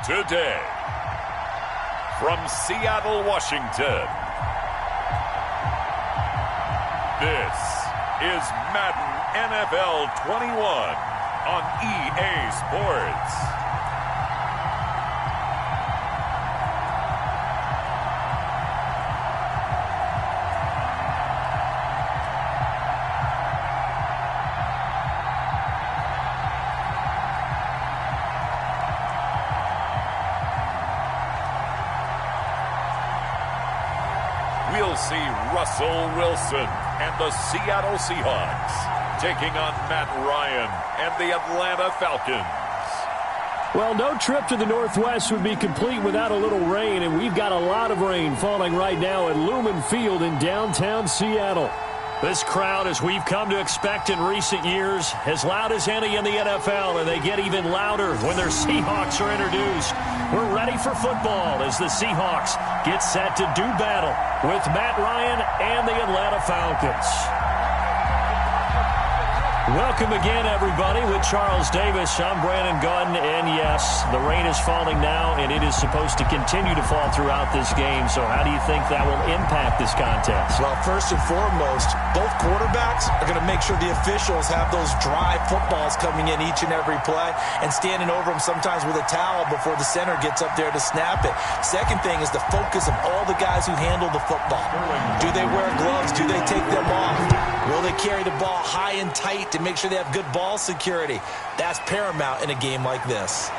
Today, from Seattle, Washington, this is Madden NFL 21 on EA Sports. We'll see Russell Wilson and the Seattle Seahawks taking on Matt Ryan and the Atlanta Falcons. Well, no trip to the Northwest would be complete without a little rain, and we've got a lot of rain falling right now at Lumen Field in downtown Seattle. This crowd, as we've come to expect in recent years, as loud as any in the NFL, and they get even louder when their Seahawks are introduced. We're ready for football as the Seahawks get set to do battle with Matt Ryan and the Atlanta Falcons. Welcome again, everybody, with Charles Davis. I'm Brandon Gaudin, and yes, the rain is falling now, and it is supposed to continue to fall throughout this game. So how do you think that will impact this contest? Well, first and foremost, both quarterbacks are going to make sure the officials have those dry footballs coming in each and every play and standing over them sometimes with a towel before the center gets up there to snap it. Second thing is the focus of all the guys who handle the football. Do they wear gloves? Do they take them off? Will they carry the ball high and tight to make sure they have good ball security? That's paramount in a game like this.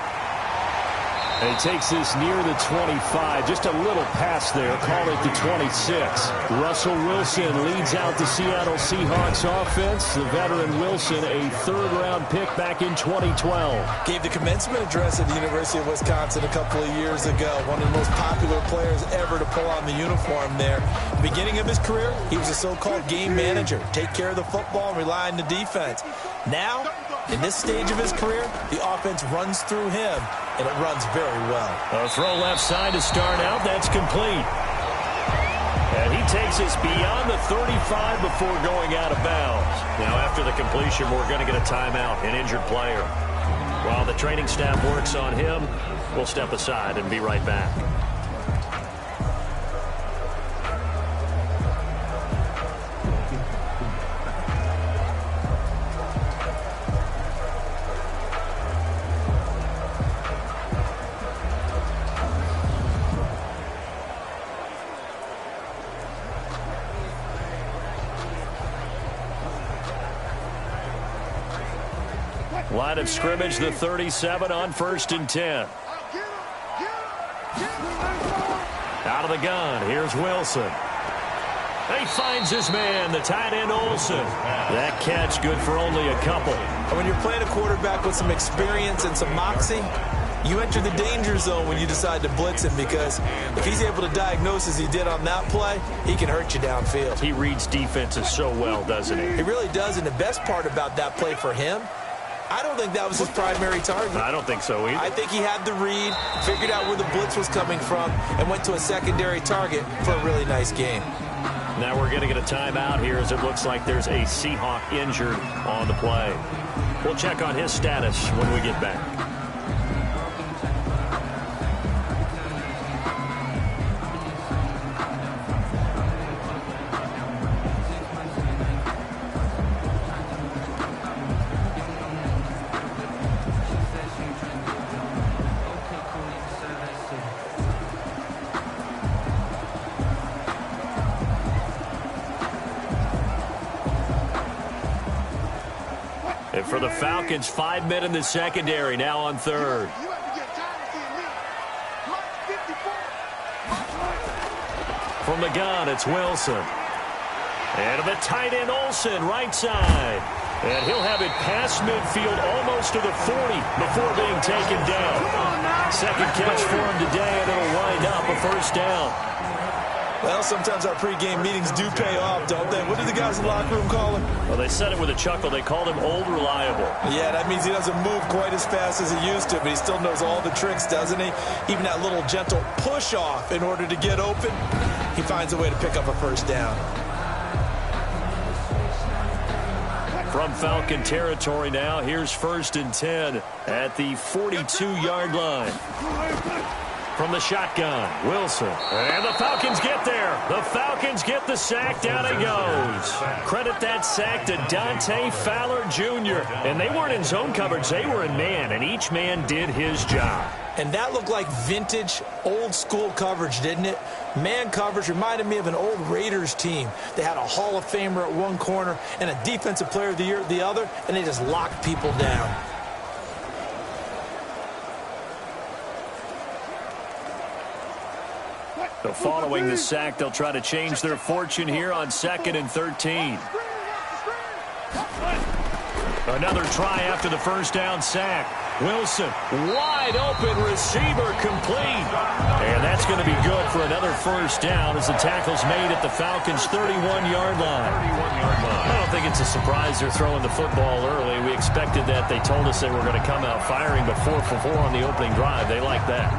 And he takes this near the 25. Just a little pass there. Call it the 26. Russell Wilson leads out the Seattle Seahawks offense. The veteran Wilson, a third-round pick back in 2012. Gave the commencement address at the University of Wisconsin a couple of years ago. One of the most popular players ever to pull on the uniform there. The beginning of his career, he was a so-called game manager. Take care of the football and rely on the defense. Now, in this stage of his career, the offense runs through him, and it runs very well. A throw left side to start out. That's complete. And he takes us beyond the 35 before going out of bounds. Now, after the completion, we're going to get a timeout, an injured player. While the training staff works on him, we'll step aside and be right back. Line of scrimmage, the 37 on 1st and 10. Out of the gun, here's Wilson. He finds his man, the tight end Olsen. That catch good for only a couple. And when you're playing a quarterback with some experience and some moxie, you enter the danger zone when you decide to blitz him, because if he's able to diagnose as he did on that play, he can hurt you downfield. He reads defenses so well, doesn't he? He really does, and the best part about that play for him, I don't think that was his primary target. I don't think so either. I think he had the read, figured out where the blitz was coming from, and went to a secondary target for a really nice game. Now we're going to get a timeout here, as it looks like there's a Seahawk injured on the play. We'll check on his status when we get back. And for the Falcons, 5 men in the secondary, now on third. From the gun, it's Wilson. And to the tight end, Olsen, right side. And he'll have it past midfield, almost to the 40 before being taken down. Second catch for him today, and it'll wind up a first down. Well, sometimes our pregame meetings do pay off, don't they? What did the guys in the locker room call him? Well, they said it with a chuckle. They called him Old Reliable. Yeah, that means he doesn't move quite as fast as he used to, but he still knows all the tricks, doesn't he? Even that little gentle push-off in order to get open, he finds a way to pick up a first down. From Falcon territory now, here's 1st and 10 at the 42-yard line. From the shotgun, Wilson. And the Falcons get there. The Falcons get the sack. Down he goes. Credit that sack to Dante Fowler Jr. And they weren't in zone coverage. They were in man, and each man did his job. And that looked like vintage, old-school coverage, didn't it? Man coverage reminded me of an old Raiders team. They had a Hall of Famer at one corner and a Defensive Player of the Year at the other, and they just locked people down. So following the sack, they'll try to change their fortune here on 2nd and 13. Another try after the first down sack. Wilson, wide open receiver, complete. And that's going to be good for another first down as the tackle's made at the Falcons' 31-yard line. I don't think it's a surprise they're throwing the football early. We expected that. They told us they were going to come out firing, but 4 for 4 on the opening drive. They like that.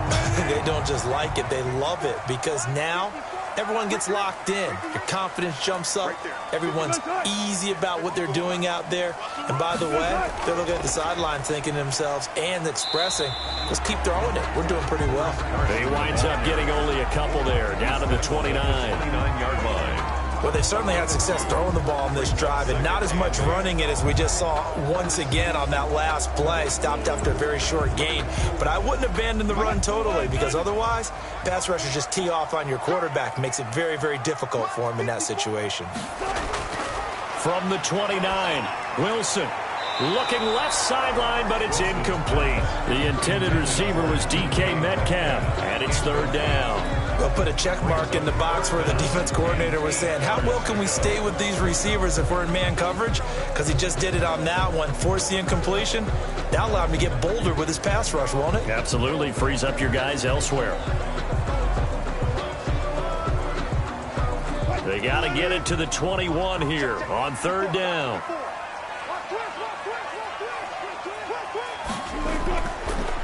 They don't just like it, they love it, because now everyone gets locked in. Your confidence jumps up. Everyone's easy about what they're doing out there. And by the way, they're looking at the sideline thinking to themselves and expressing, let's keep throwing it. We're doing pretty well. He winds up getting only a couple there, down to the 29-yard line. Well, they certainly had success throwing the ball in this drive, and not as much running it as we just saw once again on that last play. Stopped after a very short gain. But I wouldn't abandon the run totally, because otherwise, pass rushers just tee off on your quarterback. Makes it very, very difficult for him in that situation. From the 29, Wilson. Looking left sideline, but it's incomplete. The intended receiver was DK Metcalf, and it's 3rd down. They'll put a check mark in the box where the defense coordinator was saying, how well can we stay with these receivers if we're in man coverage? Because he just did it on that one, forced the incompletion. That allowed him to get bolder with his pass rush, won't it? Absolutely. Frees up your guys elsewhere. They got to get it to the 21 here on 3rd down.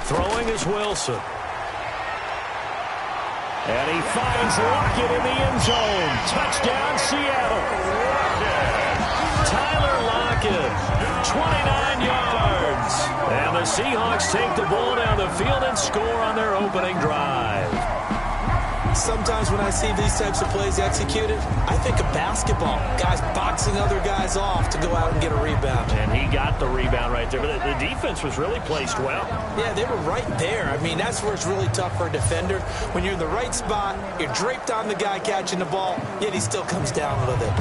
Throwing is Wilson. And he finds Lockett in the end zone. Touchdown, Seattle. Tyler Lockett, 29 yards. And the Seahawks take the ball down the field and score on their opening drive. Sometimes when I see these types of plays executed, I think of basketball. Guys boxing other guys off to go out and get a rebound. And he got the rebound right there. But the defense was really placed well. Yeah, they were right there. I mean, that's where it's really tough for a defender. When you're in the right spot, you're draped on the guy catching the ball, yet he still comes down with it.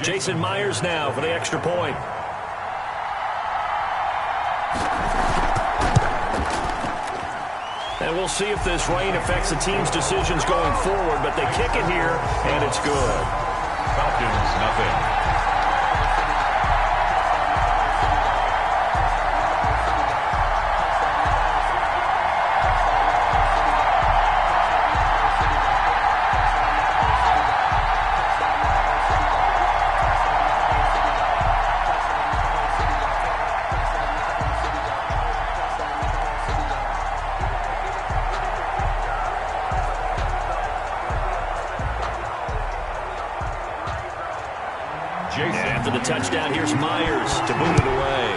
Jason Myers now for the extra point. And we'll see if this rain affects the team's decisions going forward, but they kick it here, and it's good. Falcons, nothing. After the touchdown, here's Myers to boot it away.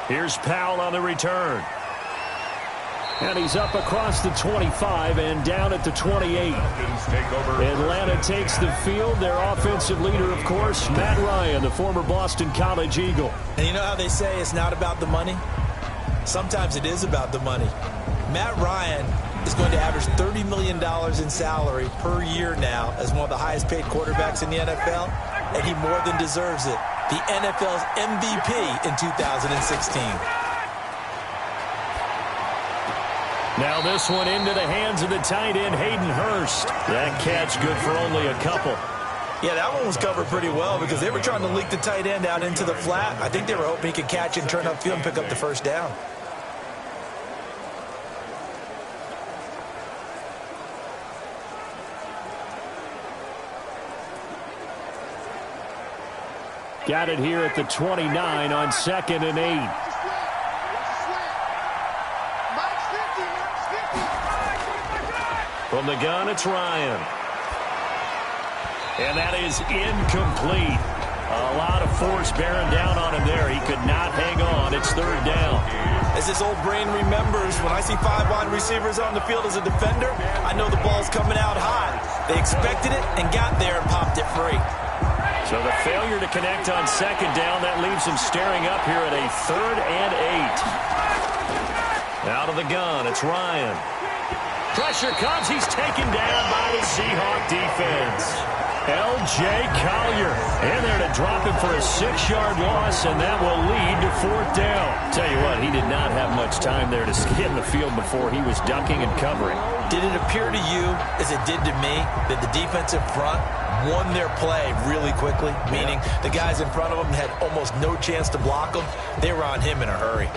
Here's Powell on the return. And he's up across the 25 and down at the 28. Atlanta takes the field. Their offensive leader, of course, Matt Ryan, the former Boston College Eagle. And you know how they say it's not about the money? Sometimes it is about the money. Matt Ryan is going to average $30 million in salary per year now as one of the highest paid quarterbacks in the NFL, and he more than deserves it. The NFL's MVP in 2016. Now this one into the hands of the tight end, Hayden Hurst. That catch good for only a couple. Yeah, that one was covered pretty well because they were trying to leak the tight end out into the flat. I think they were hoping he could catch and turn upfield and pick up the first down. Got it here at the 29 on 2nd and 8. From the gun, it's Ryan. And that is incomplete. A lot of force bearing down on him there. He could not hang on. It's third down. As his old brain remembers, when I see 5 wide receivers on the field as a defender, I know the ball's coming out hot. They expected it and got there and popped it free. So the failure to connect on second down, that leaves him staring up here at a 3rd and 8. Out of the gun, it's Ryan. Pressure comes. He's taken down by the Seahawk defense. L.J. Collier in there to drop him for a 6-yard loss, and that will lead to 4th down. Tell you what, he did not have much time there to get in the field before he was ducking and covering. Did it appear to you, as it did to me, that the defensive front won their play really quickly? Meaning the guys in front of them had almost no chance to block them. They were on him in a hurry.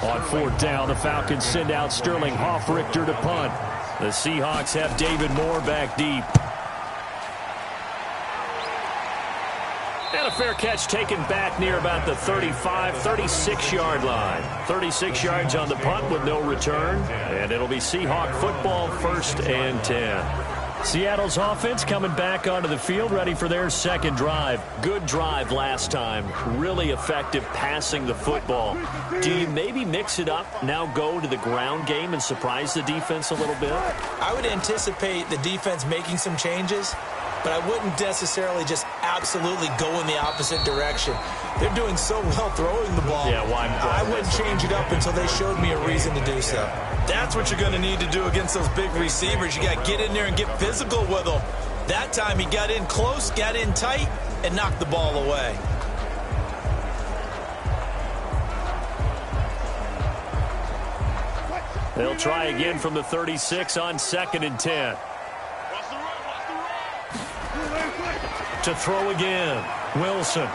On 4th down, the Falcons send out Sterling Hoffrichter to punt. The Seahawks have David Moore back deep. And a fair catch taken back near about the 35, 36-yard line. 36 yards on the punt with no return. And it'll be Seahawk football, 1st and 10. Seattle's offense coming back onto the field, ready for their second drive. Good drive last time. Really effective passing the football. Do you maybe mix it up, now go to the ground game and surprise the defense a little bit? I would anticipate the defense making some changes, but I wouldn't necessarily just absolutely go in the opposite direction. They're doing so well throwing the ball. Yeah, why? I wouldn't change it up until they showed me a reason to do so. That's what you're going to need to do against those big receivers. You got to get in there and get physical with them. That time he got in close, got in tight, and knocked the ball away. They'll try again from the 36 on 2nd and 10. To throw again. Wilson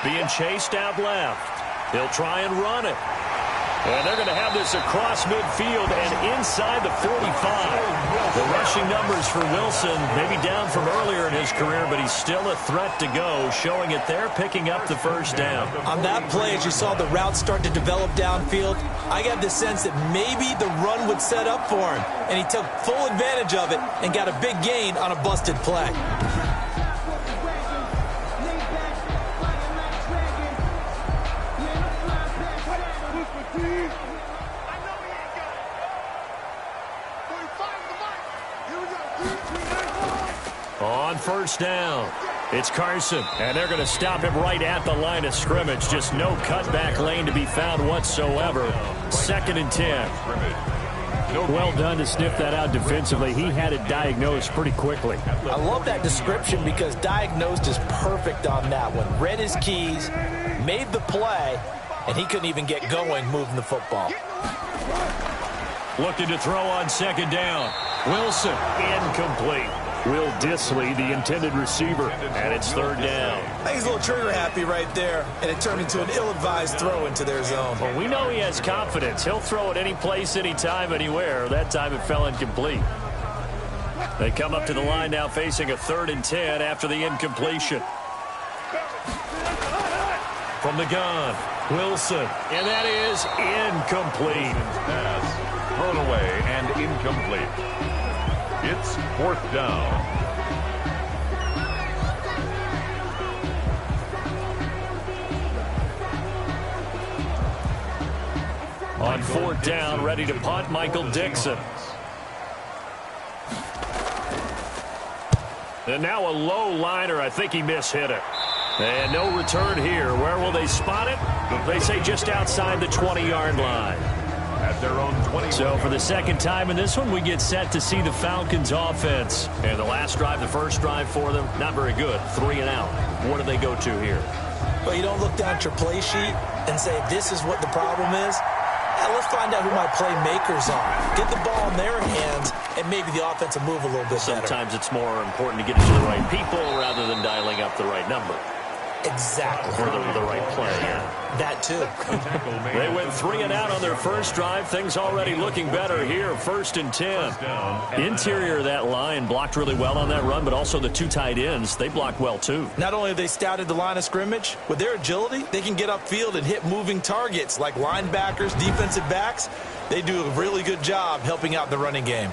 being chased out left. He'll try and run it. And they're going to have this across midfield and inside the 45. The rushing numbers for Wilson, maybe down from earlier in his career, but he's still a threat to go, showing it there, picking up the 1st down. On that play, as you saw the route start to develop downfield, I got the sense that maybe the run would set up for him, and he took full advantage of it and got a big gain on a busted play. On 1st down, it's Carson, and they're going to stop him right at the line of scrimmage. Just no cutback lane to be found whatsoever. 2nd and 10. Well done to sniff that out defensively. He had it diagnosed pretty quickly. I love that description because diagnosed is perfect on that one. Read his keys, made the play, and he couldn't even get going moving the football. Looking to throw on 2nd down. Wilson, incomplete. Will Dissly, the intended receiver, and it's 3rd down. I think he's a little trigger happy right there, and it turned into an ill-advised throw into their zone. Well, we know he has confidence. He'll throw it any place, anytime, anywhere. That time it fell incomplete. They come up to the line now facing a 3rd and 10 after the incompletion. From the gun, Wilson, and that is incomplete. Pass thrown away and incomplete. It's 4th down. On 4th down, ready to punt, Michael Dixon. And now a low liner. I think he mishit it. And no return here. Where will they spot it? They say just outside the 20-yard line. At their own 20. So for the second time in this one, we get set to see the Falcons offense. And the last drive, the first drive for them, not very good. 3 and out. What do they go to here? Well, you don't look down at your play sheet and say, this is what the problem is. Let's find out who my playmakers are. Get the ball in their hands, and maybe the offense will move a little bit better. Sometimes it's more important to get it to the right people rather than dialing up the right number. Exactly. For the right play. That too. They went 3 and out on their first drive. Things already looking better here. 1st and 10. Interior of that line blocked really well on that run, but also the 2 tight ends, they blocked well too. Not only have they scouted the line of scrimmage, with their agility, they can get upfield and hit moving targets like linebackers, defensive backs. They do a really good job helping out the running game.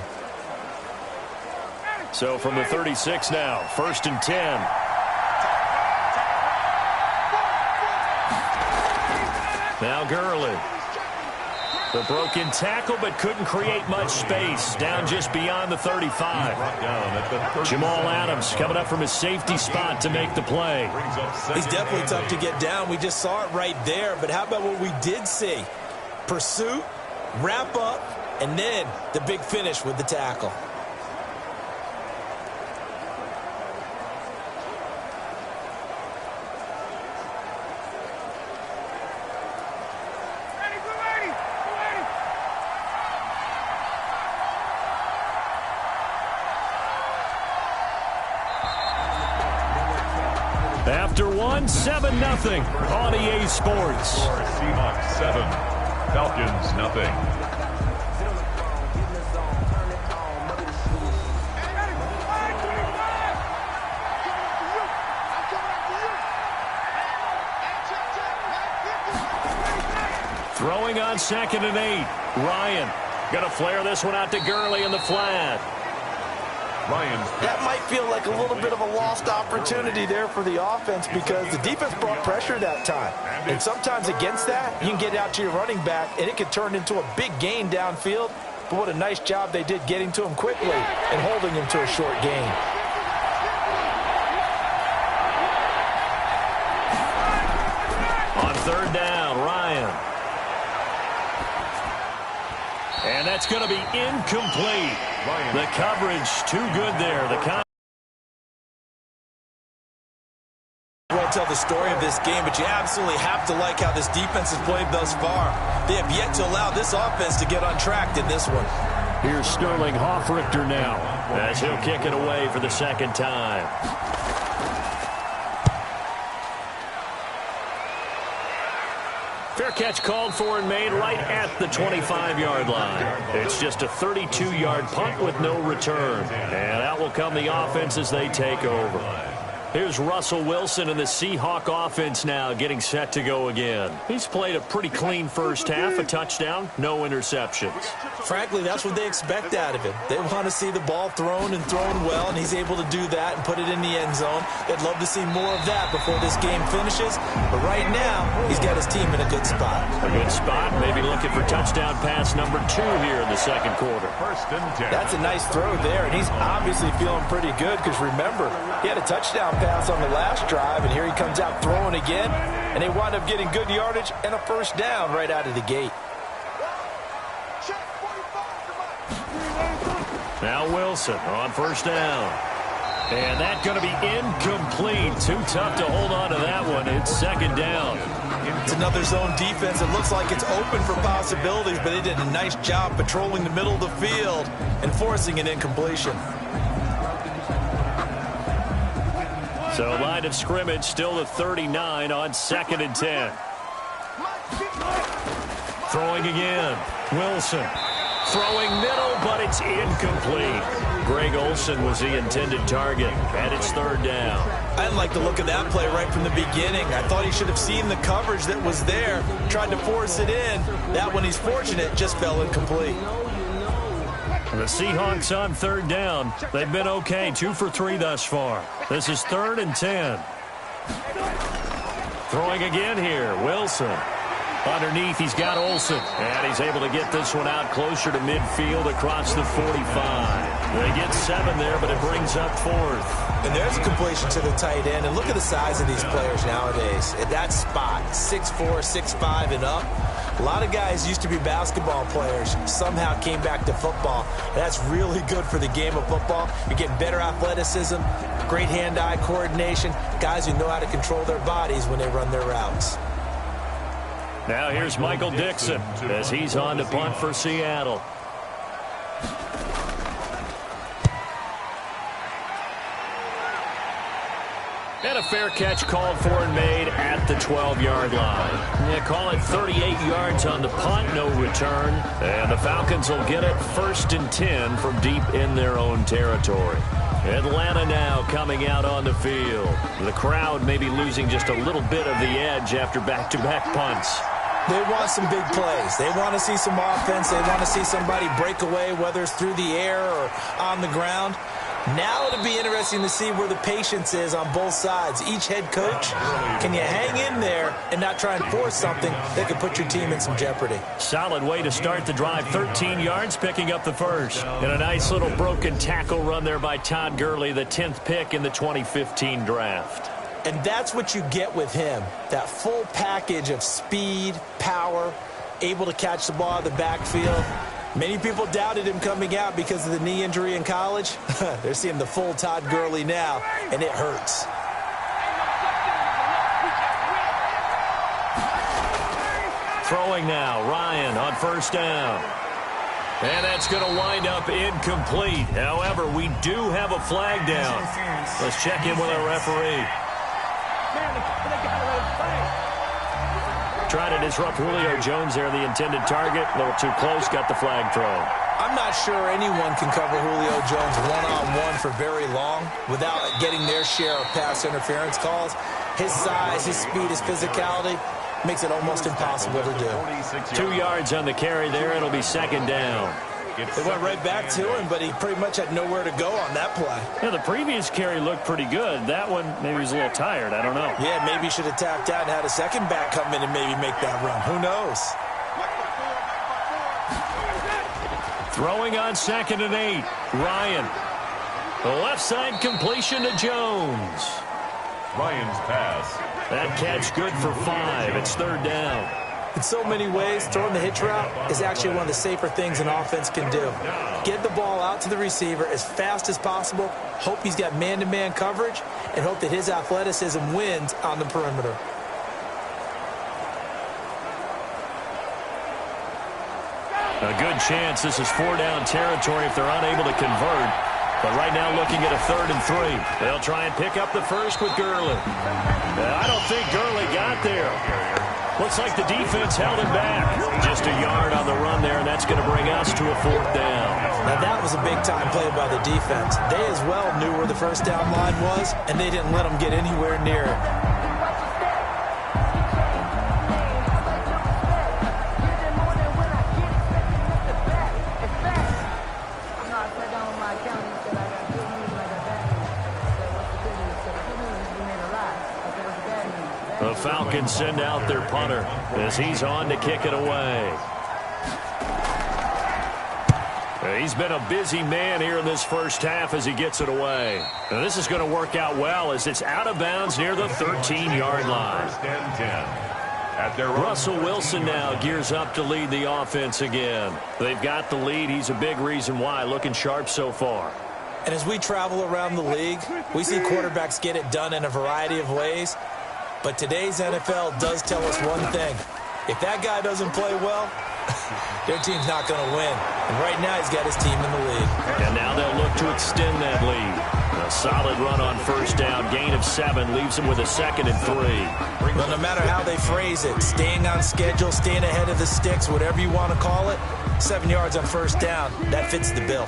So from the 36 now, 1st and 10. Now Gurley. The broken tackle, but couldn't create much space. Down just beyond the 35. Jamal Adams coming up from his safety spot to make the play. He's definitely tough to get down. We just saw it right there. But how about what we did see? Pursuit, wrap up, and then the big finish with the tackle. After 1, 7-0 on EA Sports. Seahawks 7, Falcons nothing. Throwing on 2nd and 8. Ryan going to flare this one out to Gurley in the flat. That might feel like a little bit of a lost opportunity there for the offense because the defense brought pressure that time. And sometimes against that, you can get out to your running back, and it could turn into a big gain downfield. But what a nice job they did getting to him quickly and holding him to a short gain. On 3rd down, Ryan. And that's going to be incomplete. The coverage too good there. Won't tell the story of this game, but you absolutely have to like how this defense has played thus far. They have yet to allow this offense to get on track in this one. Here's Sterling Hoffrichter now as he'll kick it away for the 2nd time. Fair catch called for and made right at the 25-yard line. It's just a 32-yard punt with no return. And out will come the offense as they take over. Here's Russell Wilson and the Seahawk offense now getting set to go again. He's played a pretty clean first half, a touchdown, no interceptions. Frankly, that's what they expect out of him. They want to see the ball thrown and thrown well, and he's able to do that and put it in the end zone. They'd love to see more of that before this game finishes. But right now, he's got his team in a good spot. A good spot, maybe looking for touchdown pass number 2 here in the 2nd quarter. 1st and 10. That's a nice throw there, and he's obviously feeling pretty good because remember, he had a touchdown pass on the last drive, and here he comes out throwing again, and they wind up getting good yardage and a 1st down right out of the gate. Now Wilson on 1st down. And that's going to be incomplete. Too tough to hold on to that one. It's 2nd down. It's another zone defense. It looks like it's open for possibilities, but they did a nice job patrolling the middle of the field and forcing an incompletion. So line of scrimmage still to 39 on 2nd and 10. Throwing again. Wilson. Throwing middle, but it's incomplete. Greg Olsen was the intended target, and it's 3rd down. I didn't like the look of that play right from the beginning. I thought he should have seen the coverage that was there, tried to force it in. That one, he's fortunate, just fell incomplete. The Seahawks on 3rd down. They've been okay, 2 for 3 thus far. This is 3rd and 10. Throwing again here, Wilson. Underneath, he's got Olsen, and he's able to get this one out closer to midfield across the 45. They get 7 there, but it brings up 4th. And there's a completion to the tight end, and look at the size of these players nowadays. At that spot, 6'4", 6'5", and up. A lot of guys used to be basketball players, somehow came back to football. That's really good for the game of football. You're getting better athleticism, great hand-eye coordination, guys who know how to control their bodies when they run their routes. Now here's Michael Dixon as he's on to punt for Seattle. And a fair catch called for and made at the 12-yard line. Yeah, call it 38 yards on the punt, no return. And the Falcons will get it 1st and 10 from deep in their own territory. Atlanta now coming out on the field. The crowd may be losing just a little bit of the edge after back-to-back punts. They want some big plays. They want to see some offense. They want to see somebody break away, whether it's through the air or on the ground. Now it'll be interesting to see where the patience is on both sides. Each head coach, can you hang in there and not try and force something that could put your team in some jeopardy? Solid way to start the drive. 13 yards, picking up the first. And a nice little broken tackle run there by Todd Gurley, the 10th pick in the 2015 draft. And that's what you get with him, that full package of speed, power, able to catch the ball out of the backfield. Many people doubted him coming out because of the knee injury in college. They're seeing the full Todd Gurley now, and it hurts. Throwing now, Ryan on 1st down. And that's going to wind up incomplete. However, we do have a flag down. Let's check in with our referee. Trying to disrupt Julio Jones there, the intended target. A little too close, got the flag thrown. I'm not sure anyone can cover Julio Jones one-on-one for very long without getting their share of pass interference calls. His size, his speed, his physicality makes it almost impossible to do. 2 yards on the carry there. It'll be 2nd down. They went right back to him, but he pretty much had nowhere to go on that play. Yeah, the previous carry looked pretty good. That one, maybe he was a little tired. I don't know. Yeah, maybe he should have tapped out and had a second back come in and maybe make that run. Who knows? Throwing on 2nd and 8. Ryan. The left side completion to Jones. Ryan's pass. That catch good for 5. It's 3rd down. In so many ways, throwing the hitch route is actually one of the safer things an offense can do. Get the ball out to the receiver as fast as possible, hope he's got man-to-man coverage, and hope that his athleticism wins on the perimeter. A good chance this is 4-down territory if they're unable to convert. But right now looking at a 3rd and 3. They'll try and pick up the first with Gurley. I don't think Gurley got there. Looks like the defense held him back. Just a yard on the run there, and that's going to bring us to a 4th down. Now that was a big-time play by the defense. They as well knew where the 1st down line was, and they didn't let them get anywhere near it. The Falcons send out their punter as he's on to kick it away. He's been a busy man here in this first half as he gets it away. Now this is going to work out well as it's out of bounds near the 13-yard line. 1st and 10. Russell Wilson now gears up to lead the offense again. They've got the lead. He's a big reason why. Looking sharp so far. And as we travel around the league, we see quarterbacks get it done in a variety of ways. But today's NFL does tell us one thing. If that guy doesn't play well, their team's not going to win. And right now he's got his team in the lead. And now they'll look to extend that lead. A solid run on 1st down. Gain of 7 leaves them with a 2nd and 3. Well, no matter how they phrase it, staying on schedule, staying ahead of the sticks, whatever you want to call it, 7 yards on 1st down, that fits the bill.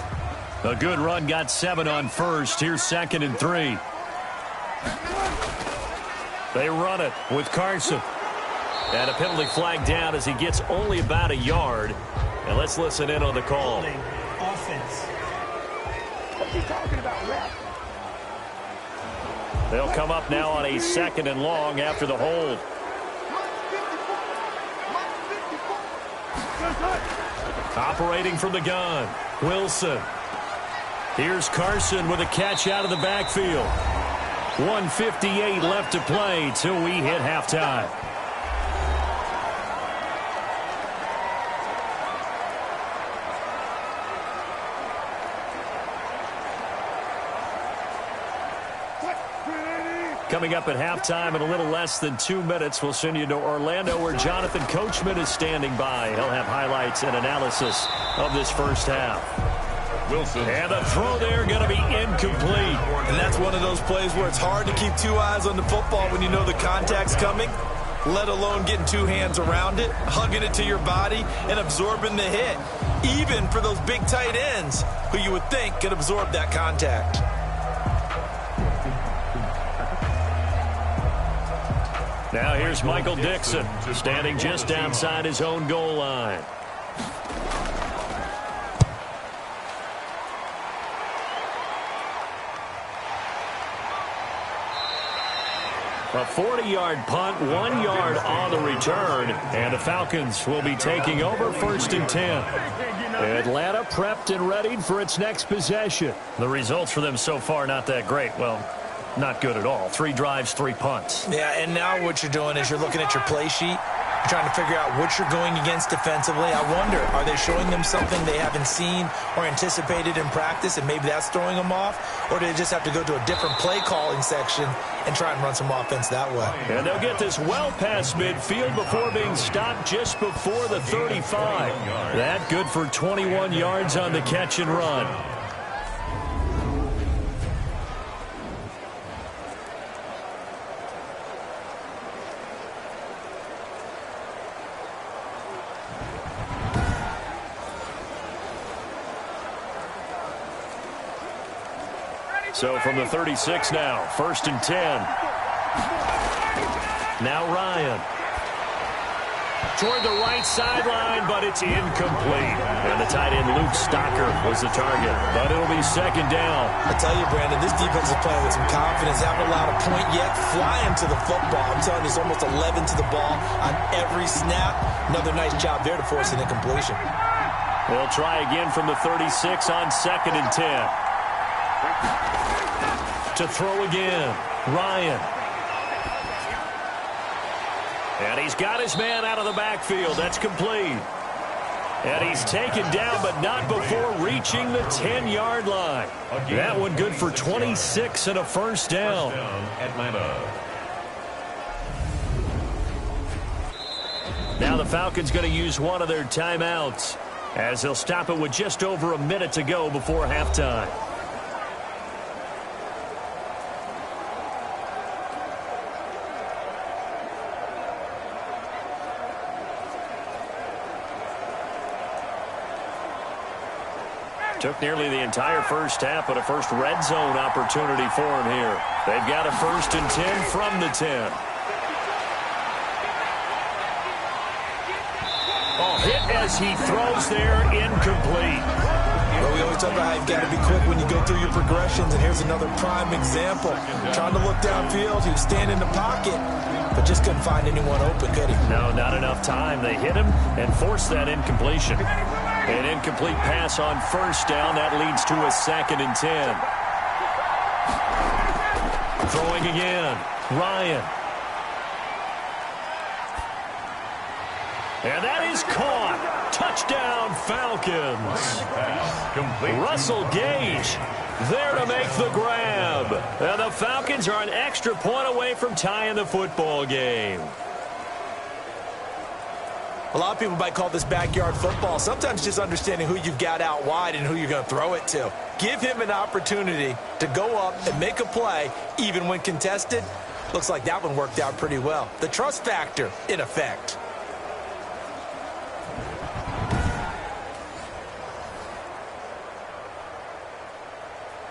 A good run got 7 on 1st. Here's 2nd and 3. They run it with Carson. And a penalty flag down as he gets only about a yard. And let's listen in on the call. Offense. What's he talking about, ref? They'll come up now on a 2nd and long after the hold. Operating from the gun, Wilson. Here's Carson with a catch out of the backfield. 1:58 left to play till we hit halftime. Coming up at halftime in a little less than 2 minutes, we'll send you to Orlando where Jonathan Coachman is standing by. He'll have highlights and analysis of this first half. Wilson. And the throw there going to be incomplete. And that's one one of those plays where it's hard to keep two eyes on the football when you know the contact's coming, let alone getting two hands around it, hugging it to your body, and absorbing the hit, even for those big tight ends who you would think could absorb that contact. Now here's Michael Dixon, standing just outside his own goal line. A 40-yard punt, 1 yard on the return, and the Falcons will be taking over 1st and 10. Atlanta prepped and readied for its next possession. The results for them so far not that great. Well, not good at all. 3 drives, 3 punts. Yeah, and now what you're doing is you're looking at your play sheet. You're trying to figure out what you're going against defensively. I wonder, are they showing them something they haven't seen or anticipated in practice, and maybe that's throwing them off? Or do they just have to go to a different play calling section and try and run some offense that way? And they'll get this well past midfield before being stopped just before the 35. That good for 21 yards on the catch and run. So from the 36 now, 1st and 10. Now Ryan. Toward the right sideline, but it's incomplete. And the tight end Luke Stocker was the target, but it'll be 2nd down. I tell you, Brandon, this defense is playing with some confidence. Haven't allowed a point yet, flying to the football. I'm telling you, it's almost 11 to the ball on every snap. Another nice job there to force an incompletion. They'll try again from the 36 on 2nd and 10. To throw again, Ryan. And he's got his man out of the backfield. That's complete. And he's taken down, but not before reaching the 10-yard line. That one good for 26 and a 1st down. Atlanta. Now the Falcons going to use one of their timeouts, as they'll stop it with just over a minute to go before halftime. Took nearly the entire first half, but a first red zone opportunity for him here. They've got a 1st and 10 from the 10. Oh, hit as he throws there, incomplete. Well, we always talk about how you've got to be quick when you go through your progressions, and here's another prime example. Trying to look downfield, he was standing in the pocket, but just couldn't find anyone open, could he? No, not enough time. They hit him and forced that incompletion. An incomplete pass on 1st down. That leads to a 2nd and 10. Throwing again, Ryan. And that is caught. Touchdown, Falcons. Russell Gage there to make the grab. And the Falcons are an extra point away from tying the football game. A lot of people might call this backyard football. Sometimes just understanding who you've got out wide and who you're going to throw it to. Give him an opportunity to go up and make a play, even when contested. Looks like that one worked out pretty well. The trust factor in effect.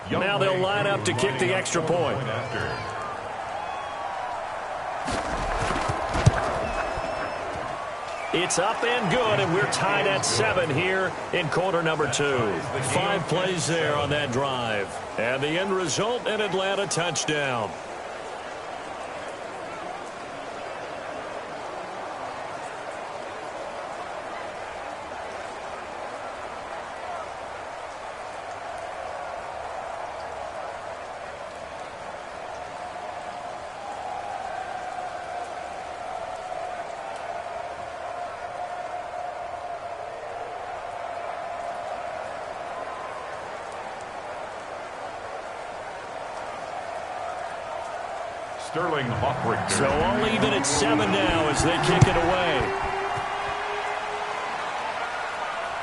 Now they'll line up to kick the extra point. It's up and good, and we're tied at 7 here in quarter number 2. 5 plays there on that drive. And the end result, an Atlanta touchdown. Sterling Hawkrichter. So all even at 7 now as they kick it away.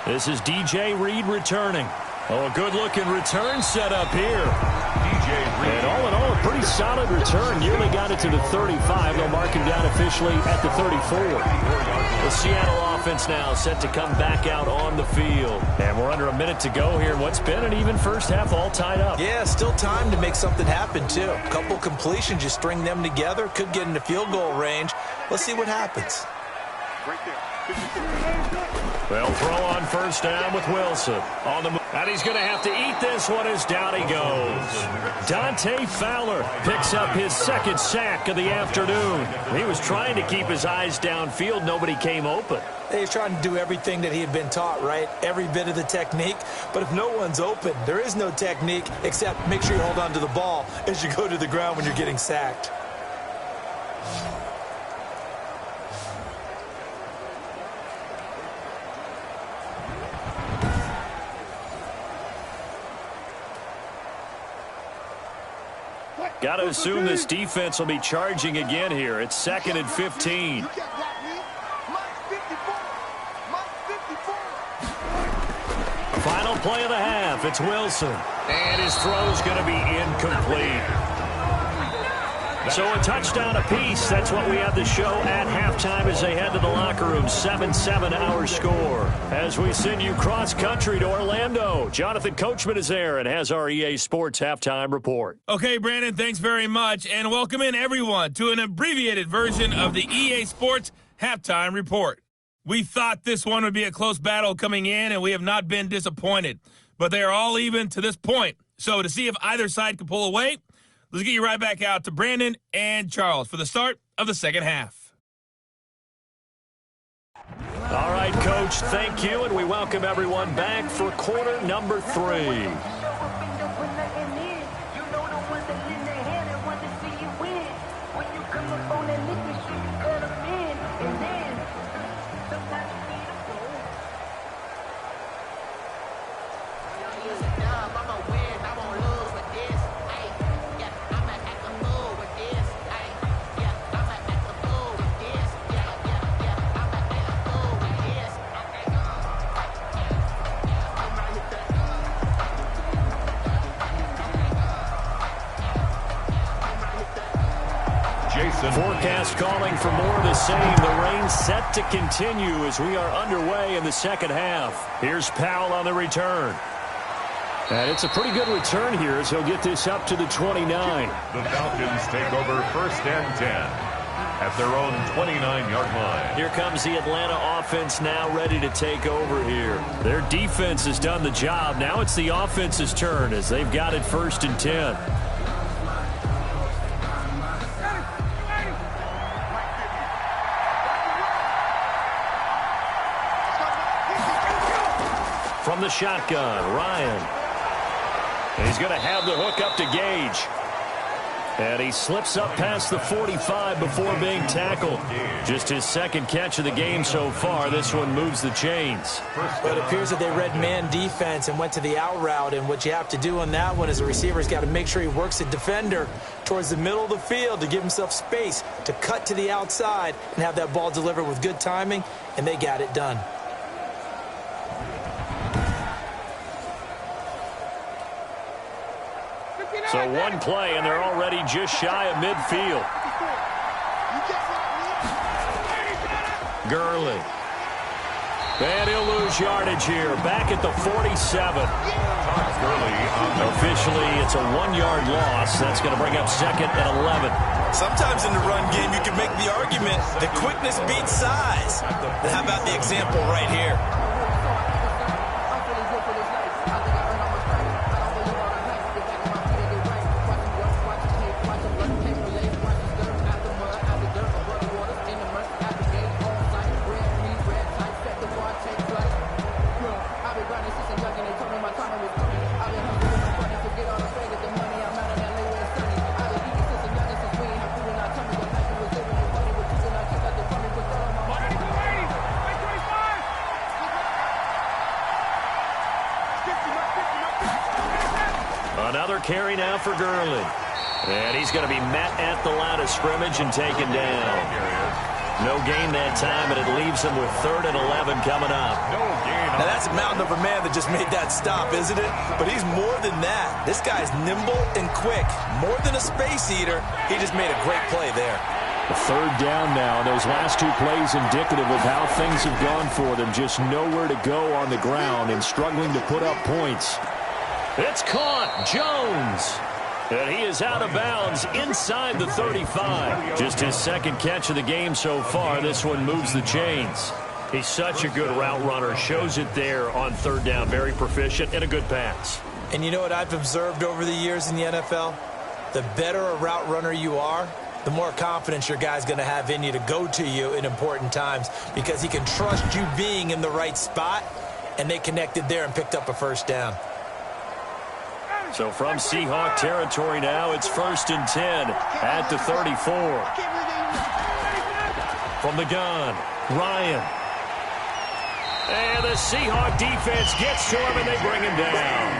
This is DJ Reed returning. Oh, a good-looking return set up here. And all in all, a pretty solid return. Nearly got it to the 35. They'll mark him down officially at the 34. The Seattle offense now set to come back out on the field. And we're under a minute to go here. What's been an even first half, all tied up. Yeah, still time to make something happen, too. A couple completions, you string them together, could get into field goal range. Let's see what happens. They'll throw on first down with Wilson. On the move. And he's going to have to eat this one as down he goes. Dante Fowler picks up his second sack of the afternoon. He was trying to keep his eyes downfield. Nobody came open. He's trying to do everything that he had been taught, right? Every bit of the technique. But if no one's open, there is no technique except make sure you hold on to the ball as you go to the ground when you're getting sacked. Got to assume this defense will be charging again here. It's 2nd and 15. Final play of the half. It's Wilson. And his throw's going to be incomplete. So a touchdown apiece. That's what we have the show at halftime as they head to the locker room. 7-7 our score. As we send you cross-country to Orlando, Jonathan Coachman is there and has our EA Sports halftime report. Okay, Brandon, thanks very much. And welcome in, everyone, to an abbreviated version of the EA Sports halftime report. We thought this one would be a close battle coming in, and we have not been disappointed. But they are all even to this point. So to see if either side can pull away, let's get you right back out to Brandon and Charles for the start of the second half. All right, Coach, thank you, and we welcome everyone back for quarter number 3. Forecast calling for more of the same. The rain set to continue as we are underway in the second half. Here's Powell on the return. And it's a pretty good return here as he'll get this up to the 29. The Falcons take over 1st and 10 at their own 29-yard line. Here comes the Atlanta offense now ready to take over here. Their defense has done the job. Now it's the offense's turn as they've got it 1st and 10. From the shotgun, Ryan. And he's going to have the hook up to Gage. And he slips up past the 45 before being tackled. Just his second catch of the game so far. This one moves the chains. But it appears that they read man defense and went to the out route. And what you have to do on that one is the receiver's got to make sure he works the defender towards the middle of the field to give himself space to cut to the outside and have that ball delivered with good timing. And they got it done. So one play, and they're already just shy of midfield. Gurley. And he'll lose yardage here. Back at the 47. Officially, it's a 1-yard loss. That's going to bring up 2nd and 11. Sometimes in the run game, you can make the argument that quickness beats size. But how about the example right here? Another carry now for Gurley. And he's going to be met at the line of scrimmage and taken down. No gain that time, and it leaves them with 3rd and 11 coming up. No gain. Now, that's a mountain of a man that just made that stop, isn't it? But he's more than that. This guy's nimble and quick. More than a space eater, he just made a great play there. The 3rd down now. Those last 2 plays indicative of how things have gone for them. Just nowhere to go on the ground and struggling to put up points. It's caught. Jones. And he is out of bounds inside the 35. Just his 2nd catch of the game so far. This one moves the chains. He's such a good route runner. Shows it there on 3rd down. Very proficient and a good pass. And you know what I've observed over the years in the NFL? The better a route runner you are, the more confidence your guy's going to have in you to go to you in important times because he can trust you being in the right spot, and they connected there and picked up a 1st down. So from Seahawk territory now, it's 1st and 10 at the 34. From the gun, Ryan. And the Seahawk defense gets to him, and they bring him down.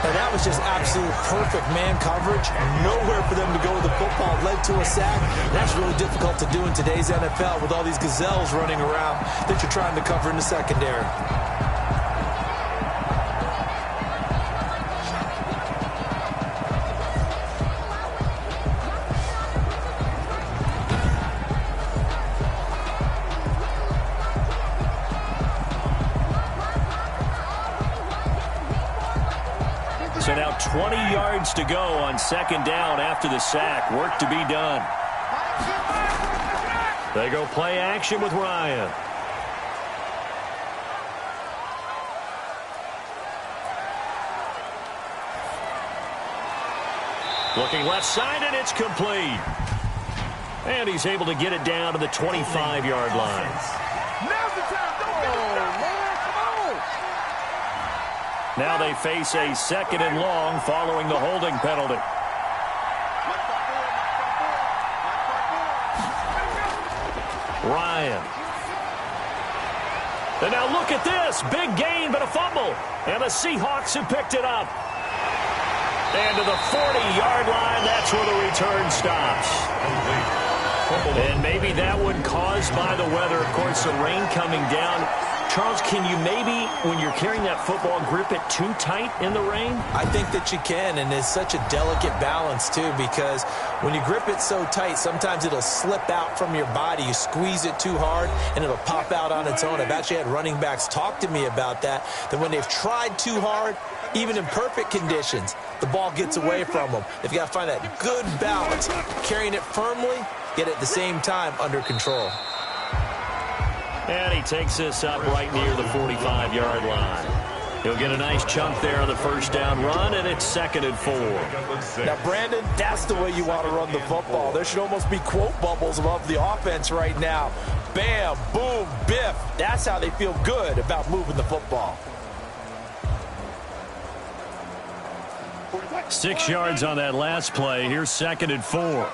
And that was just absolute perfect man coverage. Nowhere for them to go with the football. Led to a sack. That's really difficult to do in today's NFL with all these gazelles running around that you're trying to cover in the secondary. So now 20 yards to go on 2nd down after the sack. Work to be done. They go play action with Ryan. Looking left side, and it's complete. And he's able to get it down to the 25-yard line. Now's the time. Don't get it, man. Come on. Now they face a 2nd and long following the holding penalty. Ryan. And now look at this. Big gain, but a fumble. And the Seahawks have picked it up. And to the 40-yard line, that's where the return stops. And maybe that one caused by the weather. Of course, the rain coming down. Charles, can you maybe, when you're carrying that football, grip it too tight in the rain? I think that you can, and it's such a delicate balance, too, because when you grip it so tight, sometimes it'll slip out from your body. You squeeze it too hard, and it'll pop out on its own. I've actually had running backs talk to me about that when they've tried too hard, even in perfect conditions, the ball gets away from them. They've got to find that good balance, carrying it firmly, yet at the same time under control. And he takes this up right near the 45-yard line. He'll get a nice chunk there on the 1st down run, and it's 2nd and 4. Now, Brandon, that's the way you want to run the football. There should almost be quote bubbles above the offense right now. Bam, boom, biff. That's how they feel good about moving the football. 6 yards on that last play. Here's 2nd and 4.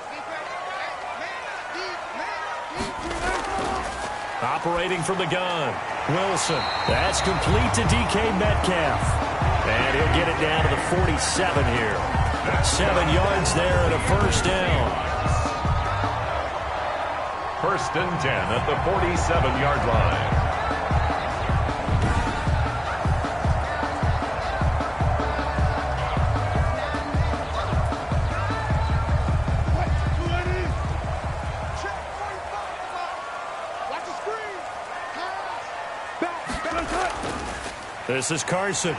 Operating from the gun, Wilson. That's complete to DK Metcalf. And he'll get it down to the 47 here. 7 yards there and a 1st down. 1st and 10 at the 47-yard line. This is Carson.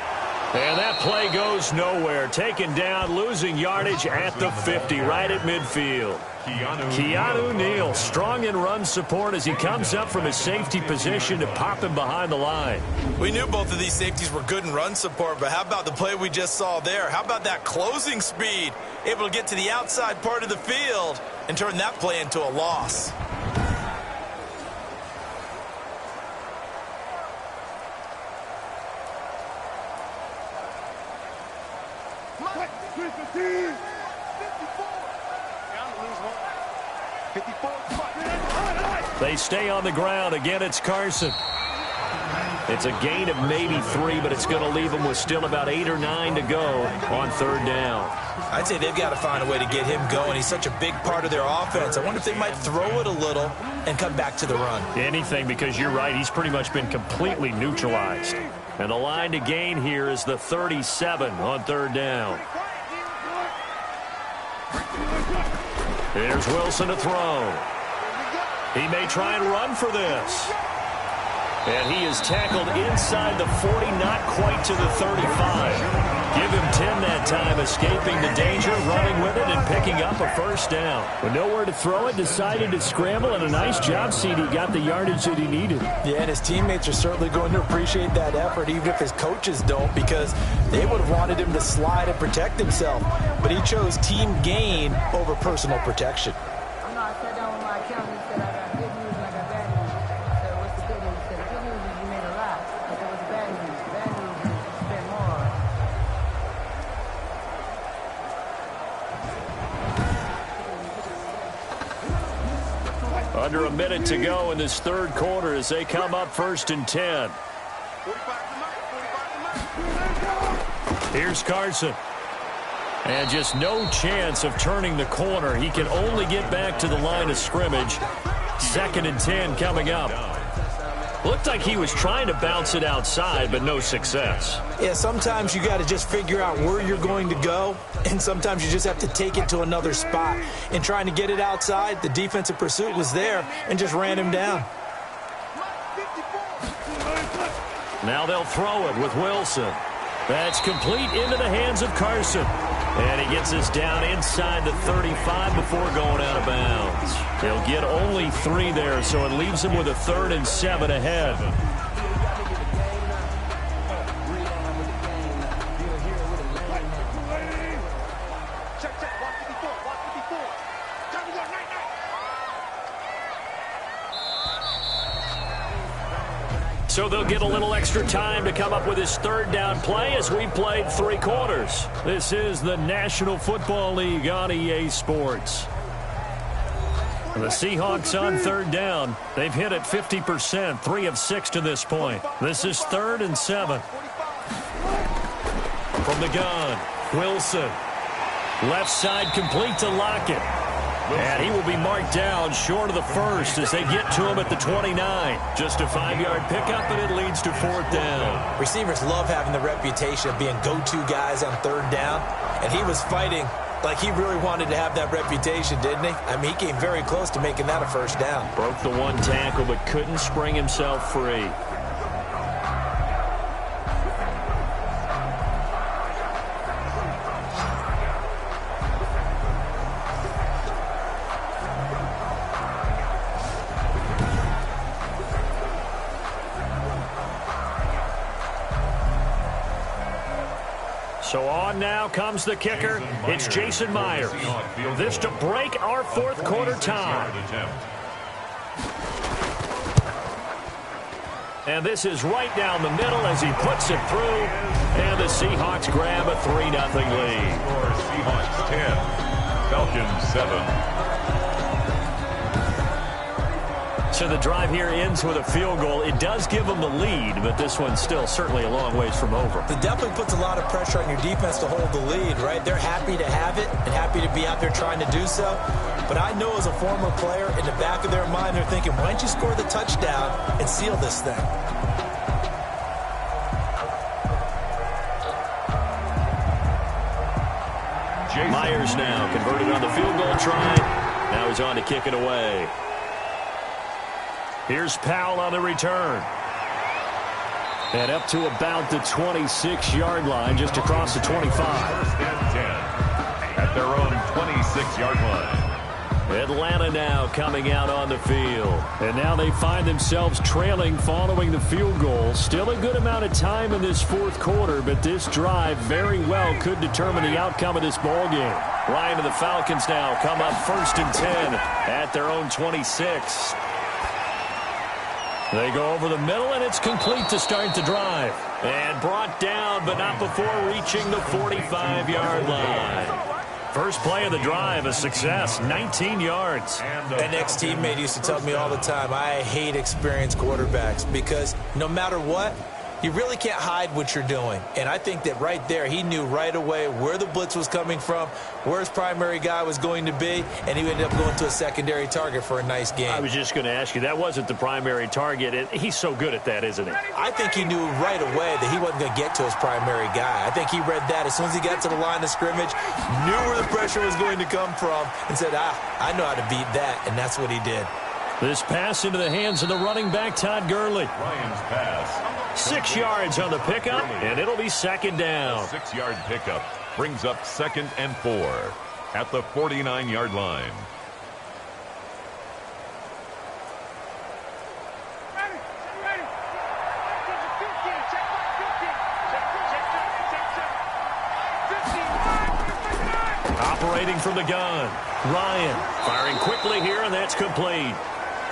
And that play goes nowhere. Taken down, losing yardage at the 50, right at midfield. Keanu Neal, strong in run support as he comes up from his safety position to pop him behind the line. We knew both of these safeties were good in run support, but how about the play we just saw there? How about that closing speed? Able to get to the outside part of the field and turn that play into a loss. They stay on the ground. Again, it's Carson. It's a gain of maybe 3, but it's going to leave them with still about 8 or 9 to go on 3rd down. I'd say they've got to find a way to get him going. He's such a big part of their offense. I wonder if they might throw it a little and come back to the run. Anything, because you're right. He's pretty much been completely neutralized. And the line to gain here is the 37 on 3rd down. Here's Wilson to throw. He may try and run for this. And he is tackled inside the 40, not quite to the 35. Give him 10 that time, escaping the danger, running with it, and picking up a 1st down. With nowhere to throw it, decided to scramble, and a nice job, CD. Got the yardage that he needed. Yeah, and his teammates are certainly going to appreciate that effort, even if his coaches don't, because they would have wanted him to slide and protect himself. But he chose team gain over personal protection. I sat down with my accountant and said, I got good news and I got bad news. I said, what's the good news? He said, the good news is you made a lot. I said, what's the bad news? The bad news is you spent more. Under a minute to go in this 3rd quarter as they come up 1st and 10. Here's Carson. And just no chance of turning the corner. He can only get back to the line of scrimmage. 2nd and 10 coming up. Looked like he was trying to bounce it outside, but no success. Yeah, sometimes you got to just figure out where you're going to go, and sometimes you just have to take it to another spot. In trying to get it outside, the defensive pursuit was there and just ran him down. Now they'll throw it with Wilson. That's complete into the hands of Carson. And he gets us down inside the 35 before going out of bounds. He'll get only 3 there, so it leaves him with a 3rd and 7 ahead. So they'll get a little extra time to come up with his 3rd down play as we played 3 quarters. This is the National Football League on EA Sports. The Seahawks on 3rd down. They've hit it 50%, 3 of 6 to this point. This is 3rd and 7. From the gun, Wilson. Left side complete to Lockett. And he will be marked down short of the 1st as they get to him at the 29. Just a 5-yard pickup, and it leads to 4th down. Receivers love having the reputation of being go-to guys on 3rd down, and he was fighting like he really wanted to have that reputation, didn't he? I mean, he came very close to making that a 1st down. Broke the 1 tackle, but couldn't spring himself free. So on now comes the kicker. It's Jason Myers. This to break our 4th quarter tie. And this is right down the middle as he puts it through. And the Seahawks grab a 3-0 lead. Seahawks 10, Falcons 7. So the drive here ends with a field goal. It does give them the lead, but this one's still certainly a long ways from over. It definitely puts a lot of pressure on your defense to hold the lead, right? They're happy to have it and happy to be out there trying to do so. But I know as a former player, in the back of their mind, they're thinking, why don't you score the touchdown and seal this thing? Myers now converted on the field goal try. Now he's on to kick it away. Here's Powell on the return. And up to about the 26-yard line, just across the 25. 1st and 10 at their own 26-yard line. Atlanta now coming out on the field. And now they find themselves trailing following the field goal. Still a good amount of time in this 4th quarter, but this drive very well could determine the outcome of this ball game. Ryan and the Falcons now come up 1st and 10 at their own 26. They go over the middle, and it's complete to start the drive. And brought down, but not before reaching the 45-yard line. First play of the drive, a success, 19 yards. An ex-teammate used to tell me all the time, I hate experienced quarterbacks because no matter what, you really can't hide what you're doing. And I think that right there, he knew right away where the blitz was coming from, where his primary guy was going to be, and he ended up going to a secondary target for a nice game. I was just going to ask you, that wasn't the primary target. He's so good at that, isn't he? I think he knew right away that he wasn't going to get to his primary guy. I think he read that as soon as he got to the line of scrimmage, knew where the pressure was going to come from, and said, I know how to beat that, and that's what he did. This pass into the hands of the running back, Todd Gurley. Ryan's pass. 6 yards on the pickup, and it'll be second down. 6-yard pickup brings up 2nd and 4 at the 49-yard line. Ready. Check my 15. Operating from the gun. Ryan firing quickly here, and that's complete.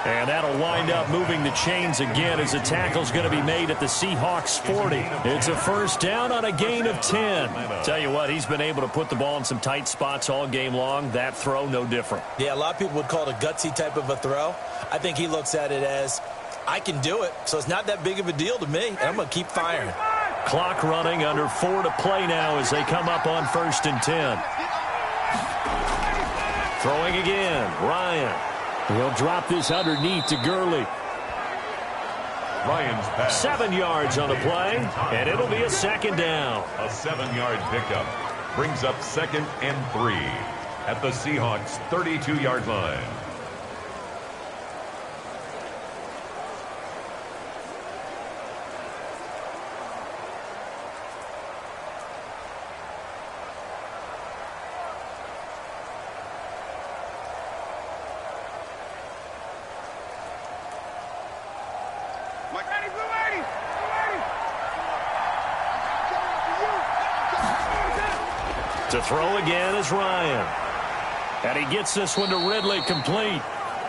And that'll wind up moving the chains again as the tackle's going to be made at the Seahawks 40. It's a first down on a gain of 10. Tell you what, he's been able to put the ball in some tight spots all game long. That throw, no different. Yeah, a lot of people would call it a gutsy type of a throw. I think he looks at it as, I can do it, so it's not that big of a deal to me, and I'm going to keep firing. Clock running, under 4 to play now as they come up on 1st and 10. Throwing again, Ryan. He'll drop this underneath to Gurley. Ryan's pass. 7 yards on the play, and it'll be a second down. A 7-yard pickup brings up 2nd and 3 at the Seahawks 32-yard line. To throw again is Ryan. And he gets this one to Ridley, complete.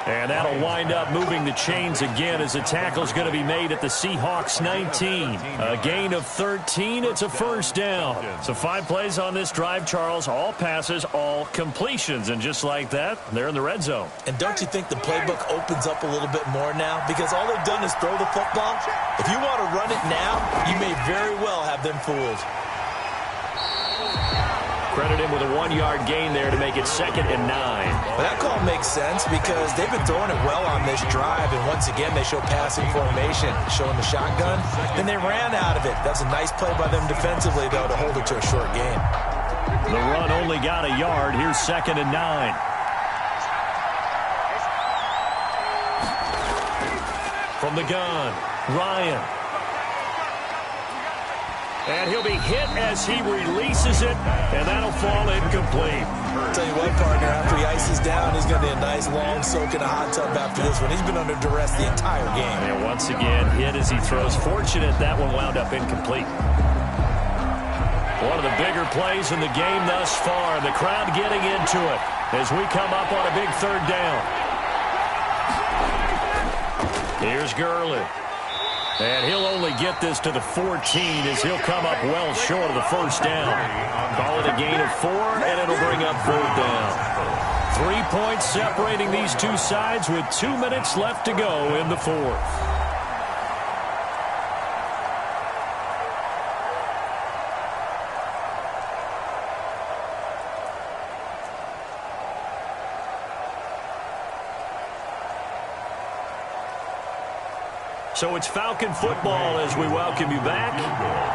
And that'll wind up moving the chains again as the tackle's going to be made at the Seahawks 19. A gain of 13. It's a first down. So 5 plays on this drive, Charles. All passes, all completions. And just like that, they're in the red zone. And don't you think the playbook opens up a little bit more now? Because all they've done is throw the football. If you want to run it now, you may very well have them fooled. Credit him with a 1-yard gain there to make it 2nd and 9. Well, that call makes sense because they've been throwing it well on this drive, and once again they show passing formation, showing the shotgun. Then they ran out of it. That's a nice play by them defensively, though, to hold it to a short gain. The run only got a yard. Here's 2nd and 9. From the gun, Ryan. And he'll be hit as he releases it, and that'll fall incomplete. Tell you what, partner, after he ices down, he's going to be a nice long soak in a hot tub after this one. He's been under duress the entire game. And once again, hit as he throws. Fortunate that one wound up incomplete. One of the bigger plays in the game thus far. The crowd getting into it as we come up on a big 3rd down. Here's Gurley. And he'll only get this to the 14 as he'll come up well short of the first down. Call it a gain of 4, and it'll bring up 4th down. 3 points separating these two sides with 2 minutes left to go in the 4th. So it's Falcon football as we welcome you back.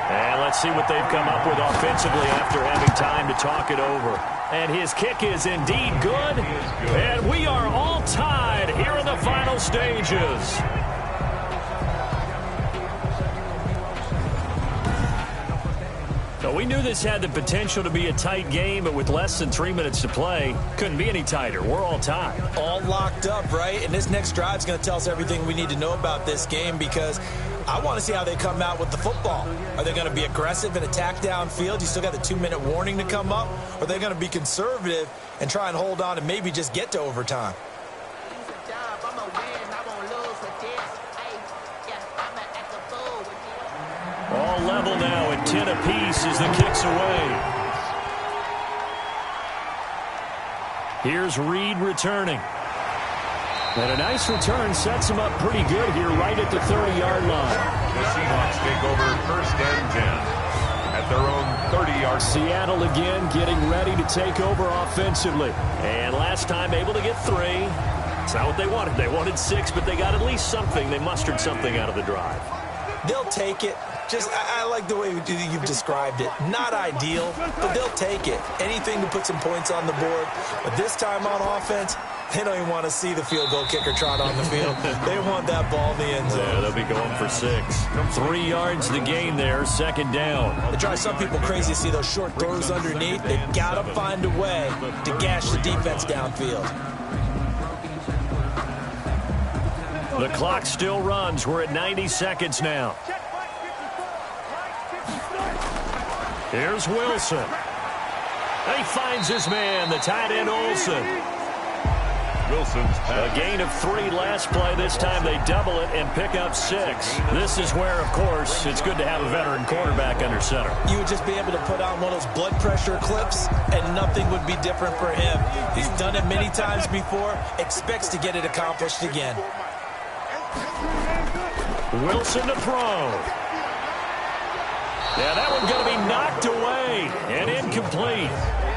And let's see what they've come up with offensively after having time to talk it over. And his kick is indeed good. And we are all tied here in the final stages. So we knew this had the potential to be a tight game, but with less than 3 minutes to play, couldn't be any tighter. We're all tied. All locked up, right? And this next drive is going to tell us everything we need to know about this game because I want to see how they come out with the football. Are they going to be aggressive and attack downfield? You still got the 2-minute warning to come up? Or are they going to be conservative and try and hold on and maybe just get to overtime? All level now at 10 apiece as the kick's away. Here's Reed returning. And a nice return sets him up pretty good here right at the 30-yard line. The Seahawks take over 1st and 10 at their own 30-yard. Seattle again getting ready to take over offensively. And last time able to get 3. It's not what they wanted. They wanted 6, but they got at least something. They mustered something out of the drive. They'll take it. I like the way you've described it. Not ideal, but they'll take it. Anything to put some points on the board. But this time on offense, they don't even want to see the field goal kicker trot on the field. They want that ball in the end zone. Yeah, they'll be going for 6. 3 yards to gain there, 2nd down. It drives some people crazy to see those short throws underneath. They've got to find a way to gash the defense downfield. The clock still runs. We're at 90 seconds now. Here's Wilson. He finds his man, the tight end Olsen. Wilson's pass. A gain of 3 last play. This time they double it and pick up 6. This is where, of course, it's good to have a veteran quarterback under center. You would just be able to put on one of those blood pressure clips, and nothing would be different for him. He's done it many times before, expects to get it accomplished again. Wilson to throw. Yeah, that one's going to be knocked away and incomplete.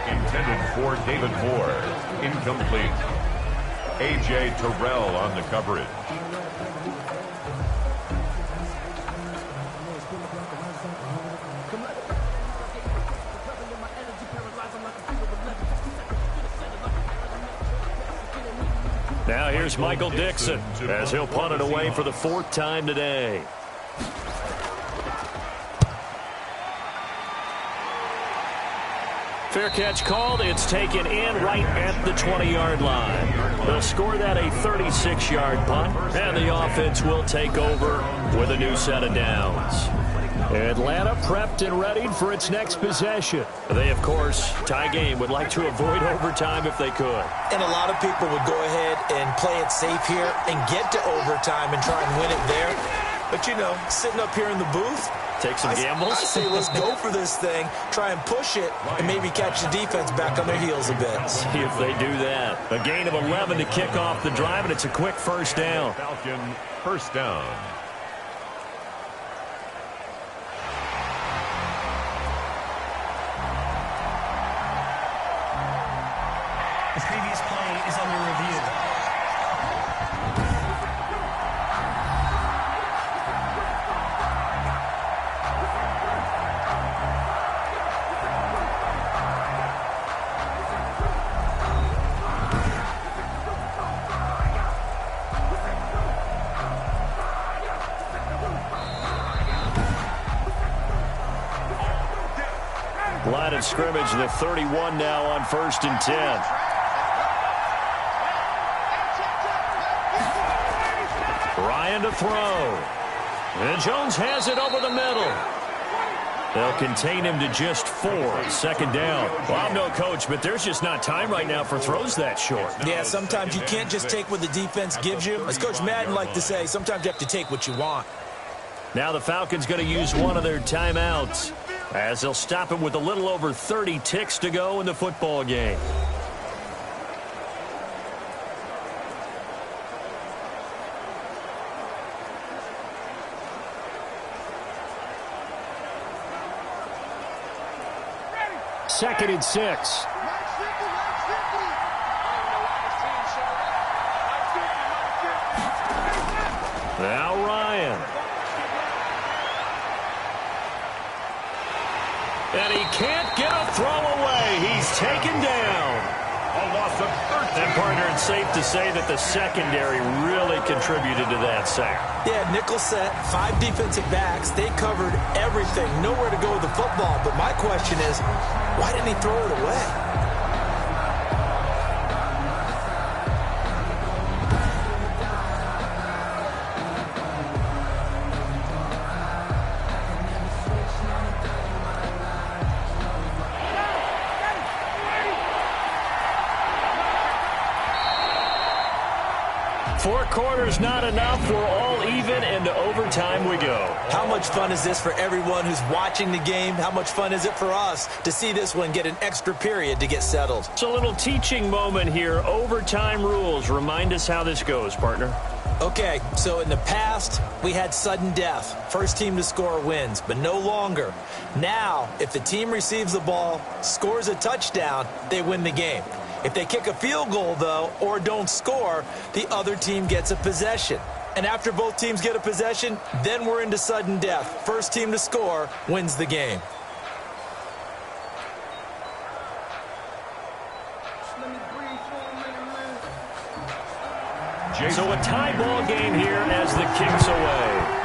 Intended for David Moore. Incomplete. A.J. Terrell on the coverage. Now here's Michael Dixon as he'll punt it away for the 4th time today. Fair catch called. It's taken in right at the 20-yard line. They'll score that a 36-yard punt, and the offense will take over with a new set of downs. Atlanta prepped and readied for its next possession. They, of course, tie game, would like to avoid overtime if they could. And a lot of people would go ahead and play it safe here and get to overtime and try and win it there. But, you know, sitting up here in the booth, take some gambles. I say let's go for this thing, try and push it, and maybe catch the defense back on their heels a bit. See if they do that. A gain of 11 to kick off the drive, and it's a quick 1st down. Falcon 1st down. The previous play is under review. Line of scrimmage, the 31 now on 1st and 10. Ryan to throw. And Jones has it over the middle. They'll contain him to just 4. 2nd down. Well, I'm no coach, but there's just not time right now for throws that short. Yeah, sometimes you can't just take what the defense gives you. As Coach Madden liked to say, sometimes you have to take what you want. Now the Falcons going to use one of their timeouts, as they'll stop him with a little over 30 ticks to go in the football game. Second and 6. Now Ryan. And he can't get a throw away. He's taken down. A loss of 13. And, partner, it's safe to say that the secondary really contributed to that sack. Yeah, nickel set, 5 defensive backs. They covered everything. Nowhere to go with the football. But my question is, why didn't he throw it away? 4 quarters not enough. We're all even, and to overtime we go. How much fun is this for everyone who's watching the game? How much fun is it for us to see this one get an extra period to get settled? It's a little teaching moment here. Overtime rules. Remind us how this goes, partner. Okay, so in the past, we had sudden death. First team to score wins, but no longer. Now, if the team receives the ball, scores a touchdown, they win the game. If they kick a field goal, though, or don't score, the other team gets a possession. And after both teams get a possession, then we're into sudden death. First team to score wins the game. So a tie ball game here as the kick's away.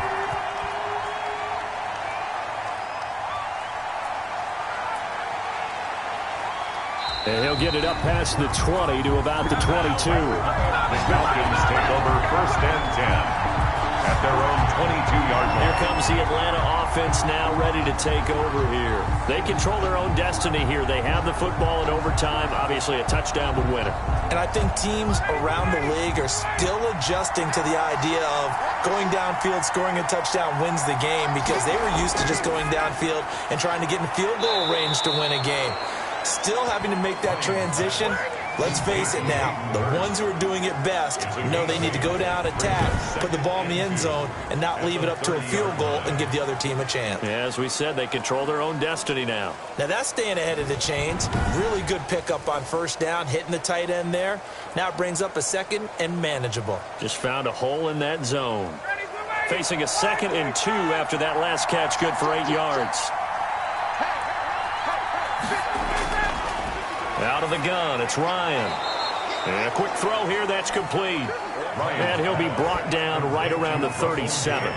And he'll get it up past the 20 to about the 22. The Falcons take over 1st and 10 at their own 22-yard line. Here comes the Atlanta offense now ready to take over here. They control their own destiny here. They have the football in overtime. Obviously, a touchdown would win it. And I think teams around the league are still adjusting to the idea of going downfield, scoring a touchdown wins the game, because they were used to just going downfield and trying to get in field goal range to win a game. Still having to make that transition. Let's face it now, the ones who are doing it best know they need to go down, attack, put the ball in the end zone, and not leave it up to a field goal and give the other team a chance. Yeah, as we said, they control their own destiny now. Now that's staying ahead of the chains. Really good pickup on 1st down, hitting the tight end there. Now it brings up a 2nd and manageable. Just found a hole in that zone. Facing a 2nd and 2 after that last catch, good for 8 yards. Out of the gun, it's Ryan. And a quick throw here, that's complete. And he'll be brought down right around the 37.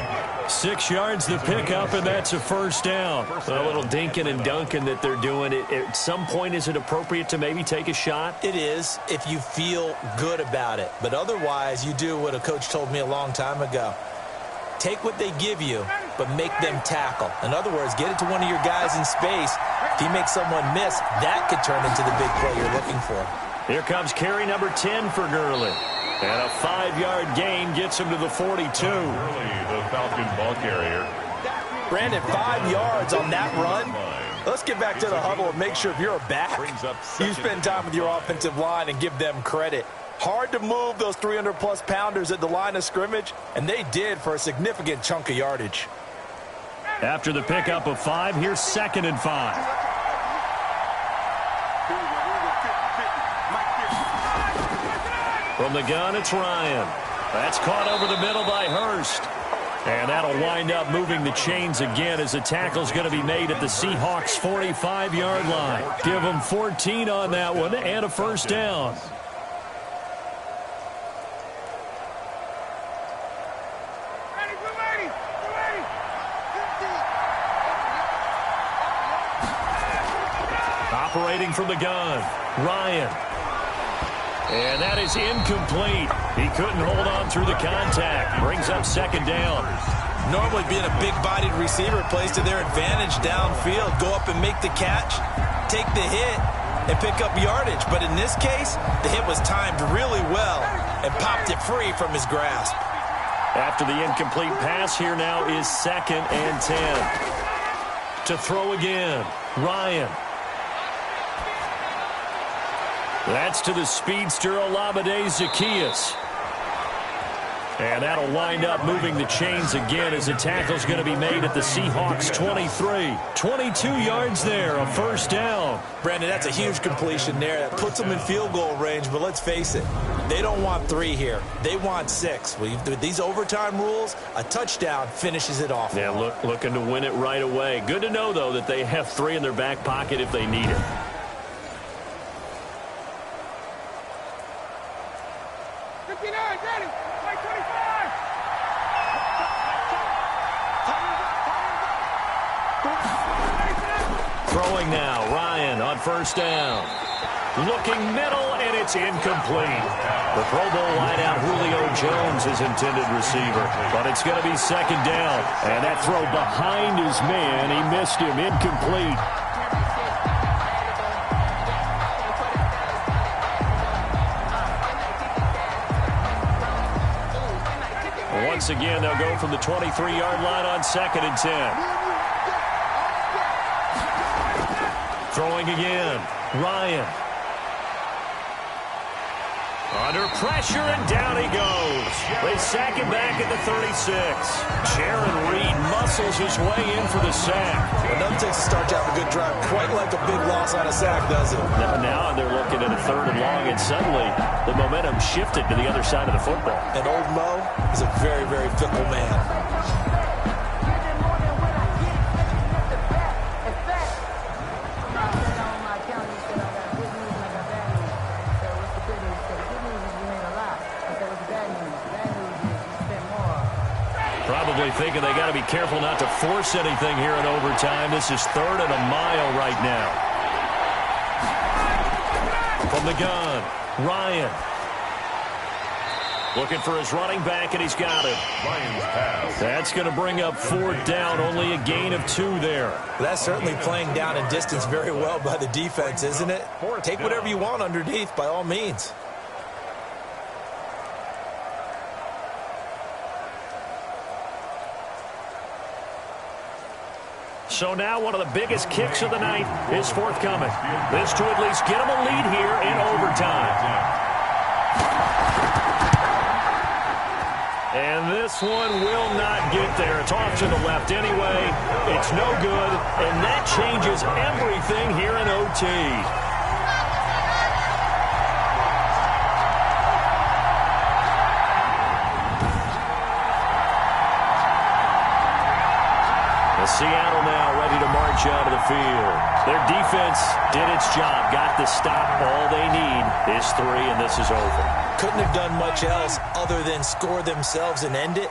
6 yards the pickup, and that's a 1st down. A little dinking and dunking that they're doing. At some point, is it appropriate to maybe take a shot? It is if you feel good about it. But otherwise, you do what a coach told me a long time ago. Take what they give you, but make them tackle. In other words, get it to one of your guys in space. If you make someone miss, that could turn into the big play you're looking for. Here comes carry number 10 for Gurley. And a 5-yard gain gets him to the 42. Gurley, the Falcon ball carrier. Brandon, 5 yards on that run. Let's get back to the huddle and make sure if you're a back, you spend time with your offensive line and give them credit. Hard to move those 300-plus pounders at the line of scrimmage, and they did for a significant chunk of yardage. After the pickup of 5, here's 2nd and 5. From the gun, it's Ryan. That's caught over the middle by Hurst. And that'll wind up moving the chains again as the tackle's going to be made at the Seahawks' 45-yard line. Give them 14 on that one and a 1st down. Operating from the gun, Ryan. And that is incomplete. He couldn't hold on through the contact. Brings up 2nd down. Normally being a big-bodied receiver plays to their advantage downfield. Go up and make the catch, take the hit, and pick up yardage. But in this case, the hit was timed really well and popped it free from his grasp. After the incomplete pass, here now is 2nd and 10. To throw again, Ryan. That's to the speedster, Olamide Zaccheaus. And that'll wind up moving the chains again as the tackle's going to be made at the Seahawks' 23. 22 yards there, a 1st down. Brandon, that's a huge completion there. That puts them in field goal range, but let's face it, they don't want 3 here. They want 6. With these overtime rules, a touchdown finishes it off. Yeah, looking to win it right away. Good to know, though, that they have 3 in their back pocket if they need it. Throwing now, Ryan on 1st down. Looking middle, and it's incomplete. The Pro Bowl wideout Julio Jones is intended receiver, but it's going to be 2nd down. And that throw behind his man, he missed him, incomplete. once again, they'll go from the 23-yard line on 2nd and 10. Throwing again. Ryan. Under pressure, and down he goes. They sack him back at the 36. Jaron Reed muscles his way in for the sack. It doesn't take a start to have a good drive, quite like a big loss on a sack, does it? Now they're looking at a 3rd and long, and suddenly the momentum shifted to the other side of the football. And old Mo is a very, very fickle man. Probably thinking they got to be careful not to force anything here in overtime. This is 3rd and a mile right now. From the gun, Ryan. Looking for his running back, and he's got it. Ryan's pass. That's going to bring up 4th down. Only a gain of 2 there. That's certainly playing down in distance very well by the defense, isn't it? Take whatever you want underneath, by all means. So now one of the biggest kicks of the night is forthcoming. This to at least get them a lead here in overtime. And this one will not get there. It's off to the left anyway. It's no good, and that changes everything here in OT. Seattle now ready to march out of the field. Their defense did its job, got the stop. All they need is 3, and this is over. Couldn't have done much else other than score themselves and end it.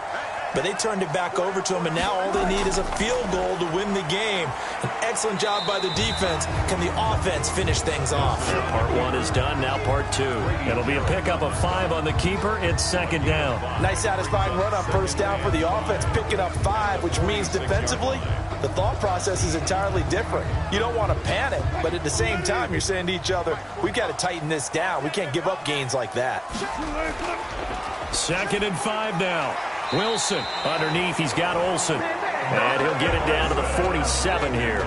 But they turned it back over to them, and now all they need is a field goal to win the game. An excellent job by the defense. Can the offense finish things off? Part 1 is done, now part 2. It'll be a pickup of 5 on the keeper. It's 2nd down. Nice satisfying run on 1st down for the offense, picking up 5, which means defensively, the thought process is entirely different. You don't want to panic, but at the same time, you're saying to each other, we've got to tighten this down. We can't give up gains like that. 2nd and 5 now. Wilson underneath. He's got Olsen. And he'll get it down to the 47 here.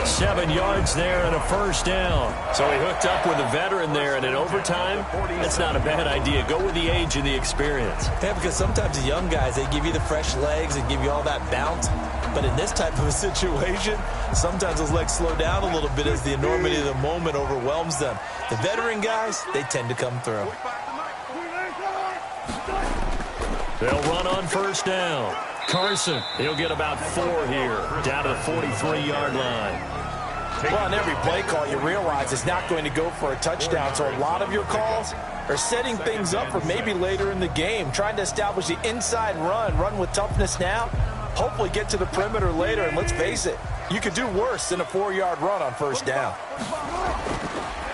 7 yards there and a 1st down. So he hooked up with a veteran there, and in overtime, that's not a bad idea. Go with the age and the experience. Yeah, because sometimes the young guys, they give you the fresh legs and give you all that bounce. But in this type of a situation, sometimes those legs slow down a little bit as the enormity of the moment overwhelms them. The veteran guys, they tend to come through. They'll run on 1st down. Carson, he'll get about 4 here, down to the 43-yard line. Well, on every play call, you realize it's not going to go for a touchdown, so a lot of your calls are setting things up for maybe later in the game, trying to establish the inside run with toughness now, hopefully get to the perimeter later, and let's face it, you could do worse than a 4-yard run on 1st down.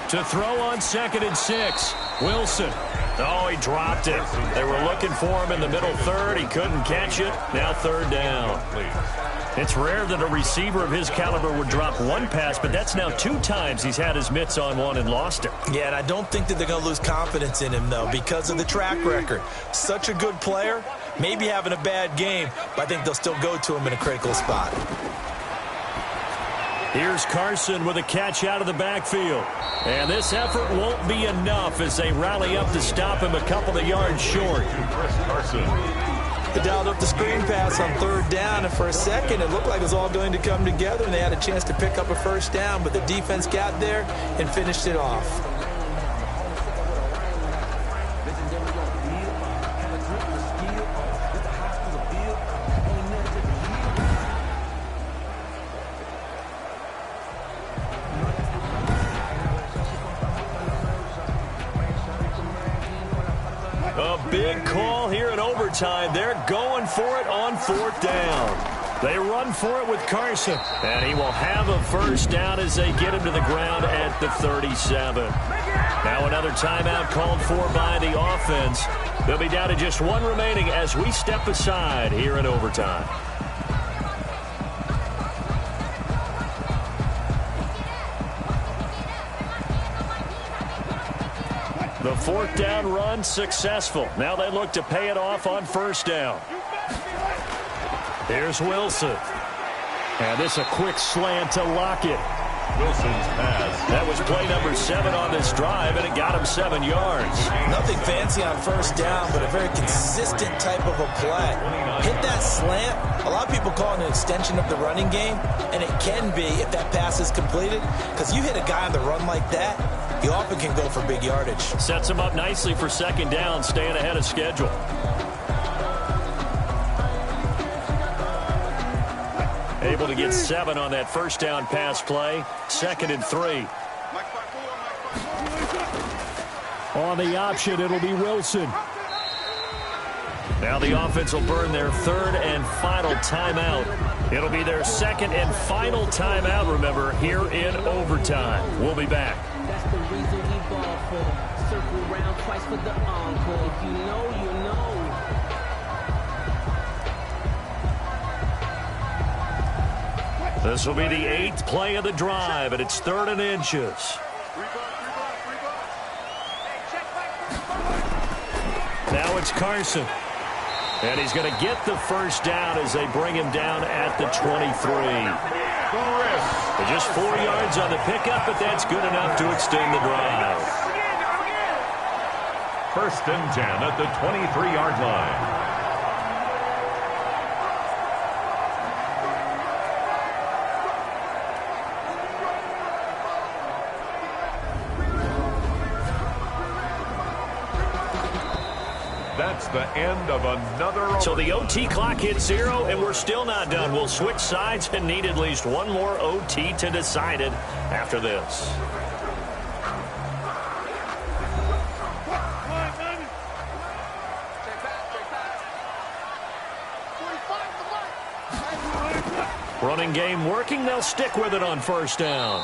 To throw on 2nd and 6, Wilson. Oh, he dropped it. They were looking for him in the middle 3rd. He couldn't catch it. Now 3rd down. It's rare that a receiver of his caliber would drop one pass, but that's now 2 times he's had his mitts on one and lost it. Yeah, and I don't think that they're going to lose confidence in him, though, because of the track record. Such a good player, maybe having a bad game, but I think they'll still go to him in a critical spot. Here's Carson with a catch out of the backfield. And this effort won't be enough as they rally up to stop him a couple of yards short. They dialed up the screen pass on 3rd down, and for a second it looked like it was all going to come together, and they had a chance to pick up a 1st down, but the defense got there and finished it off. Big call here in overtime. They're going for it on 4th down. They run for it with Carson, and he will have a 1st down as they get him to the ground at the 37. Now another timeout called for by the offense. They'll be down to just 1 remaining as we step aside here in overtime. The 4th down run successful. Now they look to pay it off on 1st down. Here's Wilson. And this a quick slant to Lockett. Wilson's pass. That was play number 7 on this drive, and it got him 7 yards. Nothing fancy on first down, but a very consistent type of a play. Hit that slant. A lot of people call it an extension of the running game, and it can be if that pass is completed, because you hit a guy on the run like that, he often can go for big yardage. Sets him up nicely for second down, staying ahead of schedule. Able to get 7 on that first down pass play. 2nd and 3. On the option, it'll be Wilson. Now the offense will burn their 3rd and final timeout. It'll be their 2nd and final timeout, remember, here in overtime. We'll be back. That's the reason we ball for. Circle round twice for the encore. If you know, you know. This will be the 8th play of the drive, and it's 3rd and inches. Now it's Carson. And he's going to get the first down as they bring him down at the 23. Just 4 yards on the pickup, but that's good enough to extend the drive. 1st and 10 at the 23-yard line. That's the end of another. So the OT clock hits 0, and we're still not done. We'll switch sides and need at least one more OT to decide it after this. Running game working. They'll stick with it on first down.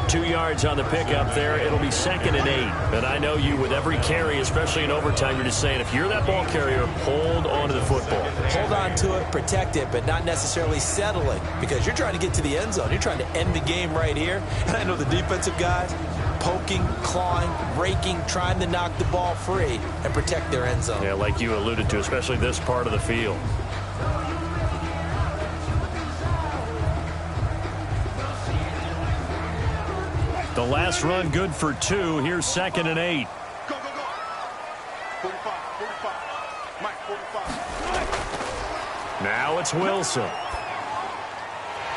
2 yards on the pickup there. It'll be 2nd and 8. And I know you, with every carry, especially in overtime, you're just saying, if you're that ball carrier, hold on to the football. Hold on to it, protect it, but not necessarily settling, because you're trying to get to the end zone. You're trying to end the game right here. And I know the defensive guys poking, clawing, raking, trying to knock the ball free and protect their end zone. Yeah, like you alluded to, especially this part of the field. The last run good for 2. Here's 2nd and 8. Go, go, go. 45, 45. Mike, 45. Now it's Wilson.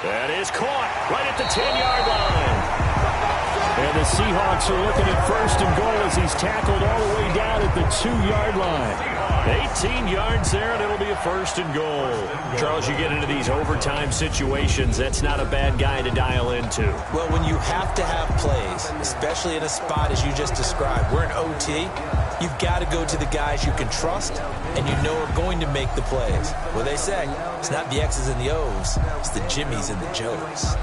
That is caught right at the 10-yard line. And the Seahawks are looking at 1st and goal as he's tackled all the way down at the 2-yard line. 18 yards there, and it'll be a 1st and goal. Charles, you get into these overtime situations, that's not a bad guy to dial into. Well, when you have to have plays, especially in a spot as you just described, we're in OT, you've got to go to the guys you can trust and you know are going to make the plays. What they say, it's not the X's and the O's, it's the Jimmies and the Joes.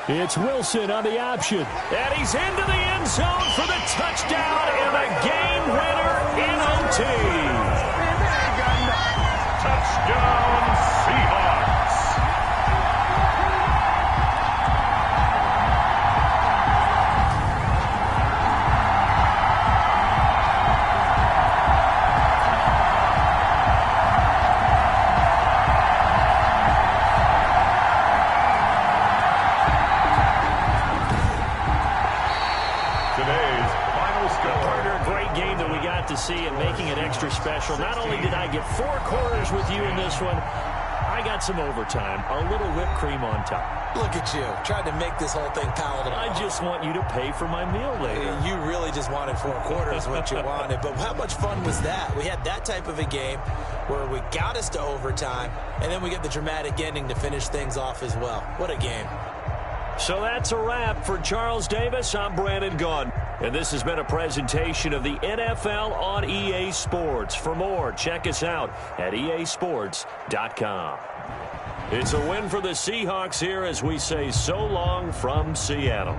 It's Wilson on the option. And he's into the end zone for the touchdown and the game winner in OT. Touchdown, Seahawks. To see and making it extra special. Not only did I get 4 quarters with you in this one, I got some overtime, a little whipped cream on top. Look at you, trying to make this whole thing palatable. I just want you to pay for my meal later. You really just wanted 4 quarters, what you wanted. But how much fun was that? We had that type of a game where we got us to overtime, and then we get the dramatic ending to finish things off as well. What a game. So that's a wrap for Charles Davis. I'm Brandon Gunn. And this has been a presentation of the NFL on EA Sports. For more, check us out at easports.com. It's a win for the Seahawks here as we say so long from Seattle.